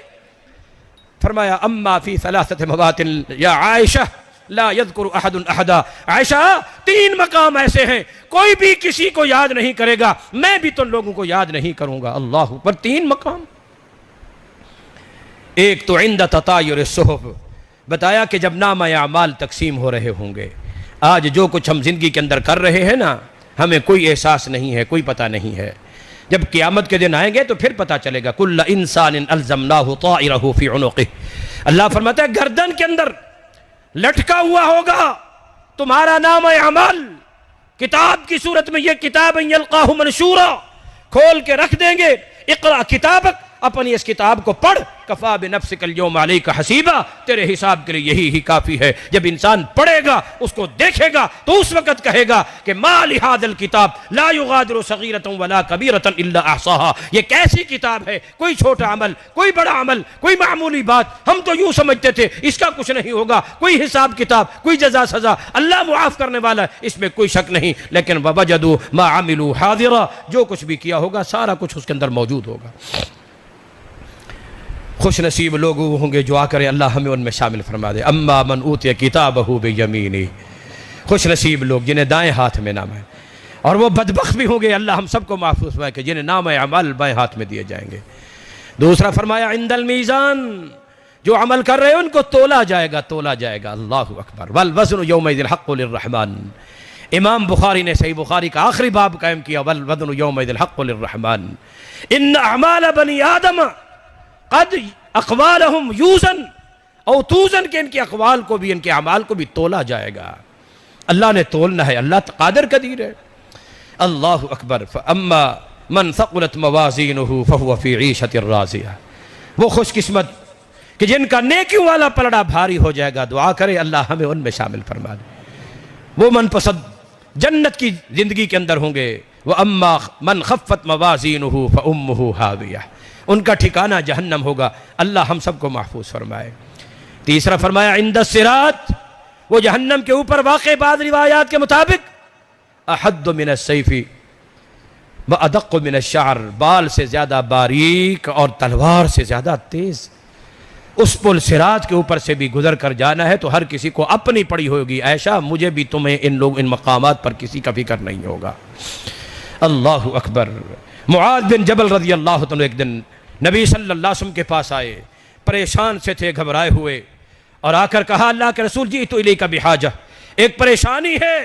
فرمایا اما فی ثلاثت مواطن یا عائشہ لا یذکر احد احدا، عائشہ 3 مقام ایسے ہیں کوئی بھی کسی کو یاد نہیں کرے گا، میں بھی تم لوگوں کو یاد نہیں کروں گا۔ اللہ پر 3 مقام۔ ایک تو عند تطایر الصحف، بتایا کہ جب نامہ اعمال تقسیم ہو رہے ہوں گے، آج جو کچھ ہم زندگی کے اندر کر رہے ہیں نا، ہمیں کوئی احساس نہیں ہے، کوئی پتہ نہیں ہے، جب قیامت کے دن آئیں گے تو پھر پتہ چلے گا۔ کل انسان الزمناہ طائرہ فی عنقہ، اللہ فرماتا ہے گردن کے اندر لٹکا ہوا ہوگا تمہارا نام اعمال، کتاب کی صورت میں، یہ کتاب یلقاہ منشورا، کھول کے رکھ دیں گے، اقرا کتابک، اپنی اس کتاب کو پڑھ، کفا بنفسک اليوم علیک حسیبا، تیرے حساب کے لیے یہی کافی ہے۔ جب انسان پڑھے گا، اس کو دیکھے گا تو اس وقت کہے گا کہ ما لہذا الکتاب لا یغادر صغیرۃ ولا کبیرۃ الا احصاها، یہ کیسی کتاب ہے، کوئی چھوٹا عمل، کوئی بڑا عمل، کوئی معمولی بات، ہم تو یوں سمجھتے تھے اس کا کچھ نہیں ہوگا، کوئی حساب کتاب، کوئی جزا سزا، اللہ معاف کرنے والا ہے، اس میں کوئی شک نہیں، لیکن ووجدوا ما عملوا حاضرا، جو کچھ بھی کیا ہوگا سارا کچھ اس کے اندر موجود ہوگا۔ خوش نصیب لوگ ہوں گے جو آ کرے، اللہ ہمیں ان میں شامل فرما دے۔ اما من اوتی کتابہ بیمینہ، خوش نصیب لوگ جنہیں دائیں ہاتھ میں نام ہے، اور وہ بدبخت بھی ہوں گے، اللہ ہم سب کو محفوظ فرمائے کہ جنہیں نام اعمال بائیں ہاتھ میں دیے جائیں گے۔ دوسرا فرمایا عند المیزان، جو عمل کر رہے ہیں ان کو تولا جائے گا، تولا جائے گا۔ اللہ اکبر۔ والوزن یومئذ الحق للرحمن، امام بخاری نے صحیح بخاری کا آخری باب قائم کیا، والوزن یومئذ الحق للرحمن، ان اعمال بنی آدم قد اقوالہم یوزن او توزن، کہ ان کے اقوال کو بھی، ان کے اعمال کو بھی تولا جائے گا۔ اللہ نے تولنا ہے، اللہ قادر قدیر ہے۔ اللہ اکبر۔ فاما من ثقلت موازینہ فہو فی عیشۃ راضیہ، وہ خوش قسمت کہ جن کا نیکیوں والا پلڑا بھاری ہو جائے گا، دعا کرے اللہ ہمیں ان میں شامل فرما دے، وہ من پسند جنت کی زندگی کے اندر ہوں گے۔ واما من خفت موازینہ فامہ ہاویہ، ان کا ٹھکانہ جہنم ہوگا، اللہ ہم سب کو محفوظ فرمائے۔ تیسرا فرمایا عند الصراط، وہ جہنم کے اوپر واقع بعض روایات کے مطابق احد من السیف وادق من الشعر، بال سے زیادہ باریک اور تلوار سے زیادہ تیز، اس پل صراط کے اوپر سے بھی گزر کر جانا ہے تو ہر کسی کو اپنی پڑی ہوگی۔ عائشہ مجھے بھی تمہیں ان مقامات پر کسی کا فکر نہیں ہوگا۔ اللہ اکبر۔ معاذ بن جبل رضی اللہ عنہ ایک دن نبی صلی اللہ علیہ وسلم کے پاس آئے، پریشان سے تھے، گھبرائے ہوئے، اور آ کر کہا اللہ کے رسول جی تو الیک بحاجہ، ایک پریشانی ہے۔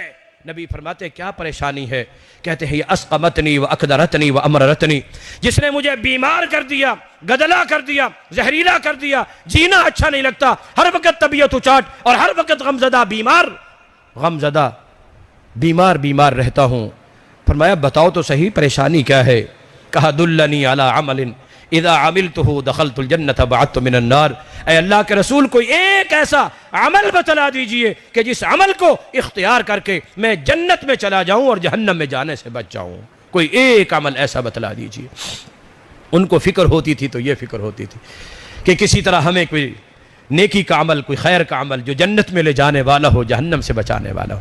نبی فرماتے کیا پریشانی ہے؟ کہتے ہیں یہ اسقمتنی و اکدرتنی و امررتنی، جس نے مجھے بیمار کر دیا، گدلا کر دیا، زہریلا کر دیا، جینا اچھا نہیں لگتا، ہر وقت طبیعت اچاٹ اور ہر وقت غمزدہ بیمار رہتا ہوں۔ فرمایا بتاؤ تو صحیح پریشانی کیا ہے؟ کہا دلنی علی عمل اذا عملته دخلت الجنت بعدت من النار، اے اللہ کے رسول کوئی ایک ایسا عمل بتلا دیجئے کہ جس عمل کو اختیار کر کے میں جنت میں چلا جاؤں اور جہنم میں جانے سے بچ جاؤں، کوئی ایک عمل ایسا بتلا دیجئے۔ ان کو فکر ہوتی تھی تو یہ فکر ہوتی تھی کہ کسی طرح ہمیں کوئی نیکی کا عمل، کوئی خیر کا عمل جو جنت میں لے جانے والا ہو، جہنم سے بچانے والا ہو۔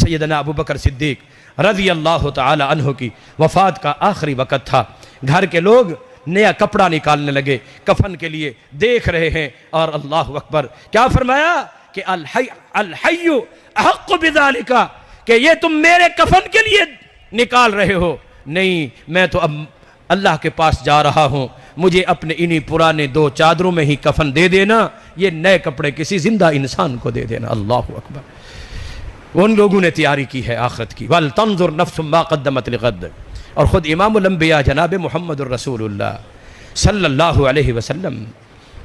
سیدنا ابو بکر صدیق رضی اللہ تعالی عنہ کی وفات کا آخری وقت تھا، گھر کے لوگ نیا کپڑا نکالنے لگے کفن کے لیے، دیکھ رہے ہیں اور اللہ اکبر کیا فرمایا کہ الحی احق بذالک، کہ یہ تم میرے کفن کے لیے نکال رہے ہو، نہیں میں تو اب اللہ کے پاس جا رہا ہوں، مجھے اپنے انہی پرانے 2 چادروں میں ہی کفن دے دینا، یہ نئے کپڑے کسی زندہ انسان کو دے دینا۔ اللہ اکبر، ان لوگوں نے تیاری کی ہے آخرت کی۔ وَلْتَنْظُرْ نَفْسٌ مَا قَدَّمَتْ لِغَدٍ، اور خود امام الانبیاء جناب محمد الرسول اللہ صلی اللہ علیہ وسلم،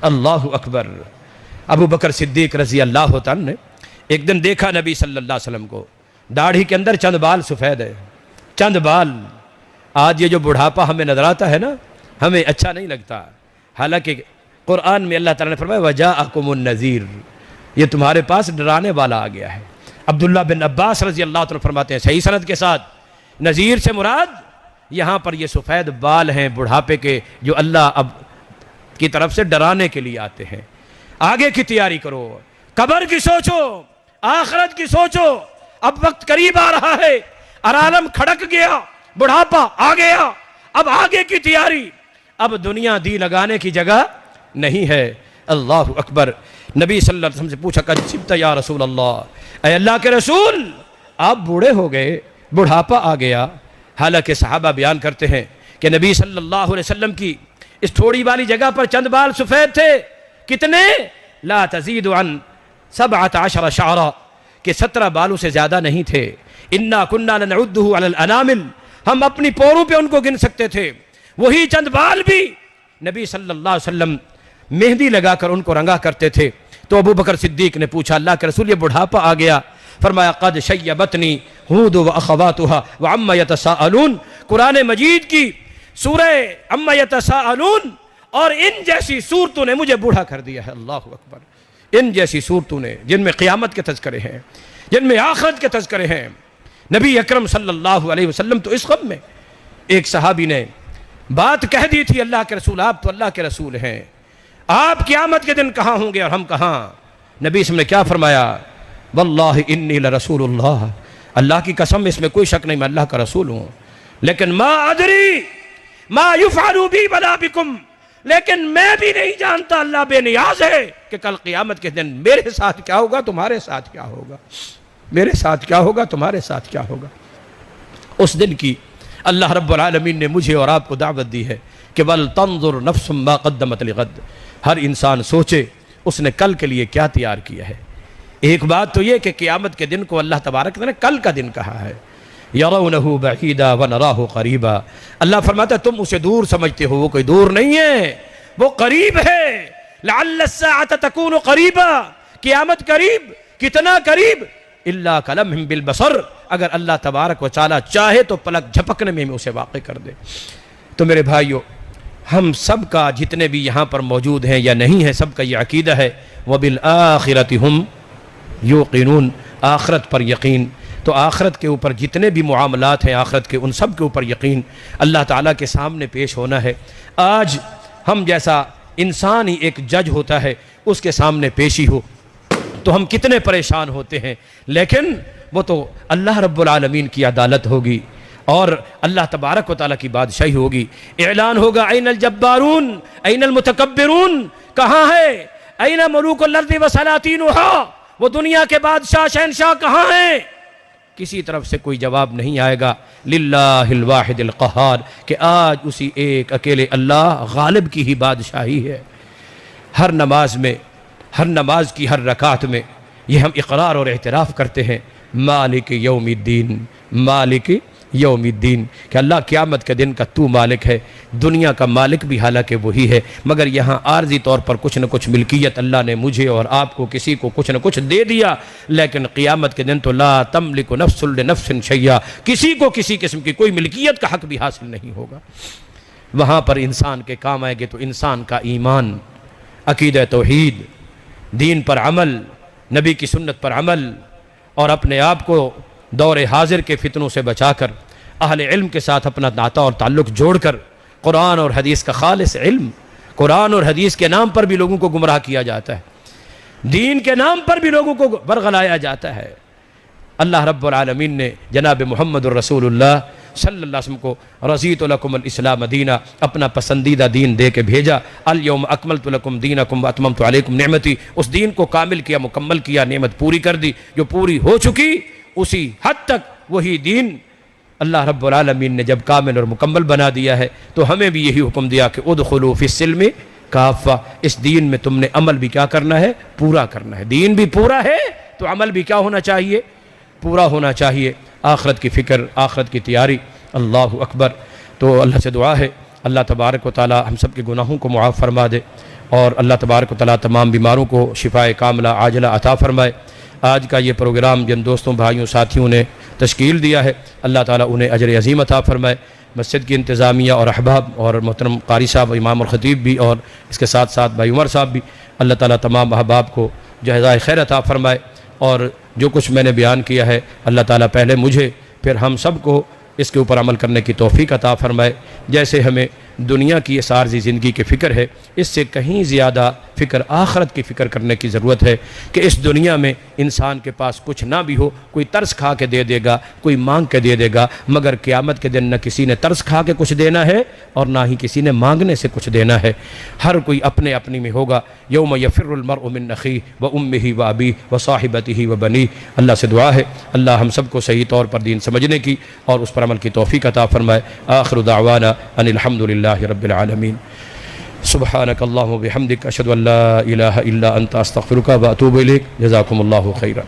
اللہ اکبر، ابو بکر صدیق رضی اللہ تعالیٰ نے ایک دن دیکھا نبی صلی اللہ علیہ وسلم کو، داڑھی کے اندر چند بال سفید ہے، چند بال۔ آج یہ جو بڑھاپا ہمیں نظر آتا ہے نا، ہمیں اچھا نہیں لگتا، حالانکہ قرآن میں اللہ تعالیٰ نے فرمایا وَجَاءَكُمُ النَّذِيرُ، یہ تمہارے پاس ڈرانے والا آ گیا ہے۔ عبداللہ بن عباس رضی اللہ عنہ فرماتے ہیں صحیح سند کے ساتھ، نذیر سے مراد یہاں پر یہ سفید بال ہیں بڑھاپے کے، جو اللہ اب کی طرف سے ڈرانے کے لیے آتے ہیں۔ آگے کی تیاری کرو، قبر کی سوچو، آخرت کی سوچو، اب وقت قریب آ رہا ہے، عالم کھڑک گیا، بڑھاپا آ گیا، اب آگے کی تیاری، اب دنیا دی لگانے کی جگہ نہیں ہے۔ اللہ اکبر، نبی صلی اللہ علیہ وسلم سے پوچھا قد صبت یا رسول اللہ، اے اللہ کے رسول آپ بوڑھے ہو گئے، بڑھاپا آ گیا۔ حالانکہ صحابہ بیان کرتے ہیں کہ نبی صلی اللہ علیہ وسلم کی اس تھوڑی والی جگہ پر چند بال سفید تھے، کتنے؟ لا تزید عن 17 شعرا، کہ 17 بالوں سے زیادہ نہیں تھے۔ انا كنا نعده على الانامل، ہم اپنی پوروں پہ ان کو گن سکتے تھے۔ وہی چند بال بھی نبی صلی اللہ علیہ وسلم مہندی لگا کر ان کو رنگا کرتے تھے۔ تو ابو بکر صدیق نے پوچھا اللہ کے رسول یہ بڑھاپا آ گیا؟ فرمایا قد شیبتنی ہود و اخواتها وعما یتساءلون، قرآن مجید کی سورہ عما یتساءلون اور ان جیسی صورتوں نے مجھے بوڑھا کر دیا ہے۔ اللہ اکبر، ان جیسی صورتوں نے جن میں قیامت کے تذکرے ہیں، جن میں آخرت کے تذکرے ہیں۔ نبی اکرم صلی اللہ علیہ وسلم تو اس غم میں، ایک صحابی نے بات کہہ دی تھی اللہ کے رسول آپ تو اللہ کے رسول ہیں، آپ قیامت کے دن کہاں ہوں گے اور ہم کہاں؟ نبی صلی اللہ علیہ وسلم نے کیا فرمایا؟ واللہ انی لرسول اللہ، اللہ کی قسم اس میں کوئی شک نہیں میں اللہ کا رسول ہوں، لیکن ما ادری ما یفعل بی ولا بکم، لیکن میں بھی نہیں جانتا، اللہ بے نیاز ہے کہ کل قیامت کے دن میرے ساتھ کیا ہوگا، تمہارے ساتھ کیا ہوگا، میرے ساتھ کیا ہوگا، تمہارے ساتھ کیا ہوگا۔ اس دن کی اللہ رب العالمین نے مجھے اور آپ کو دعوت دی ہے کہ وَلْتَنْظُرْ نَفْسٌ مَا قَدَّمَتْ لِغَدٍ، ہر انسان سوچے اس نے کل کے لیے کیا تیار کیا ہے۔ ایک بات تو یہ کہ قیامت کے دن کو اللہ تبارک نے کل کا دن کہا ہے، يَرَوْنَهُ بَعِيدًا وَنَرَاهُ قَرِيبًا، اللہ فرماتا ہے تم اسے دور سمجھتے ہو، وہ کوئی دور نہیں ہے، وہ قریب ہے۔ لَعَلَّ السَّاعَةَ تَكُونُ قَرِيبًا، قیامت قریب، کتنا قریب؟ إِلَّا كَلَمْهِمْ بِالْبَصَرِ، اگر اللہ تبارک و تعالی چاہے تو پلک جھپکنے میں اسے واقع کر دے۔ تو میرے بھائیو، ہم سب کا جتنے بھی یہاں پر موجود ہیں یا نہیں ہیں، سب کا یہ عقیدہ ہے وَبِالْآخِرَةِ هُمْ یوقنون، آخرت پر یقین۔ تو آخرت کے اوپر جتنے بھی معاملات ہیں آخرت کے، ان سب کے اوپر یقین، اللہ تعالیٰ کے سامنے پیش ہونا ہے۔ آج ہم جیسا انسان ہی ایک جج ہوتا ہے، اس کے سامنے پیشی ہو تو ہم کتنے پریشان ہوتے ہیں، لیکن وہ تو اللہ رب العالمین کی عدالت ہوگی اور اللہ تبارک و تعالیٰ کی بادشاہی ہوگی۔ اعلان ہوگا این الجبارون این المتکبرون، کہاں ہے؟ این ملوک الارض وسلاطینها، وہ دنیا کے بادشاہ شہنشاہ کہاں ہیں؟ کسی طرف سے کوئی جواب نہیں آئے گا۔ للہ الواحد القہار، کہ آج اسی ایک اکیلے اللہ غالب کی ہی بادشاہی ہے۔ ہر نماز میں، ہر نماز کی ہر رکعت میں یہ ہم اقرار اور اعتراف کرتے ہیں مالک یوم الدین، مالک یوم الدین، کہ اللہ قیامت کے دن کا تو مالک ہے۔ دنیا کا مالک بھی حالانکہ وہی ہے، مگر یہاں عارضی طور پر کچھ نہ کچھ ملکیت اللہ نے مجھے اور آپ کو کسی کو کچھ نہ کچھ دے دیا، لیکن قیامت کے دن تو لا تملک نفس لنفس شیئا، کسی کو کسی قسم کی کوئی ملکیت کا حق بھی حاصل نہیں ہوگا۔ وہاں پر انسان کے کام آئے گے تو انسان کا ایمان، عقیدہ توحید، دین پر عمل، نبی کی سنت پر عمل، اور اپنے آپ کو دور حاضر کے فتنوں سے بچا کر اہل علم کے ساتھ اپنا ناطہ اور تعلق جوڑ کر قرآن اور حدیث کا خالص علم، قرآن اور حدیث کے نام پر بھی لوگوں کو گمراہ کیا جاتا ہے، دین کے نام پر بھی لوگوں کو برگلایا جاتا ہے۔ اللہ رب العالمین نے جناب محمد الرسول اللہ صلی اللہ علیہ وسلم کو رضیت لکم الاسلام دینہ، اپنا پسندیدہ دین دے کے بھیجا۔ الیوم اکملت لکم دینکم واتممت علیکم نعمتی، اس دین کو کامل کیا، مکمل کیا، نعمت پوری کر دی۔ جو پوری ہو چکی اسی حد تک وہی دین اللہ رب العالمین نے جب کامل اور مکمل بنا دیا ہے تو ہمیں بھی یہی حکم دیا کہ ادخلوا فی السلم کافہ، اس دین میں تم نے عمل بھی کیا کرنا ہے؟ پورا کرنا ہے۔ دین بھی پورا ہے تو عمل بھی کیا ہونا چاہیے؟ پورا ہونا چاہیے۔ آخرت کی فکر، آخرت کی تیاری، اللہ اکبر۔ تو اللہ سے دعا ہے اللہ تبارک و تعالی ہم سب کے گناہوں کو معاف فرما دے، اور اللہ تبارک و تعالی تمام بیماروں کو شفائے کاملہ عاجلہ عطا فرمائے۔ آج کا یہ پروگرام جن دوستوں، بھائیوں، ساتھیوں نے تشکیل دیا ہے، اللہ تعالیٰ انہیں اجر عظیم عطا فرمائے۔ مسجد کی انتظامیہ اور احباب اور محترم قاری صاحب، امام اور خطیب بھی، اور اس کے ساتھ ساتھ بھائی عمر صاحب بھی، اللہ تعالیٰ تمام احباب کو جزائے خیر عطا فرمائے۔ اور جو کچھ میں نے بیان کیا ہے اللہ تعالیٰ پہلے مجھے پھر ہم سب کو اس کے اوپر عمل کرنے کی توفیق عطا فرمائے۔ جیسے ہمیں دنیا کی اس عارضی زندگی کی فکر ہے، اس سے کہیں زیادہ فکر آخرت کی فکر کرنے کی ضرورت ہے کہ اس دنیا میں انسان کے پاس کچھ نہ بھی ہو، کوئی ترس کھا کے دے دے گا، کوئی مانگ کے دے دے گا، مگر قیامت کے دن نہ کسی نے ترس کھا کے کچھ دینا ہے اور نہ ہی کسی نے مانگنے سے کچھ دینا ہے۔ ہر کوئی اپنے اپنی میں ہوگا۔ یوم یفر المرء من اخیہ وامہ وابیہ وصاحبتہ وبنیہ۔ اللہ سے دعا ہے اللہ ہم سب کو صحیح طور پر دین سمجھنے کی اور اس پر عمل کی توفیق عطا فرمائے۔ آخر دعوانا ان الحمدللہ رب العالمین۔ سبحانک اللہم وبحمدک، اشہد ان لا الہ الا انت، استغفرک واتوب الیک۔ جزاکم اللہ خیرا۔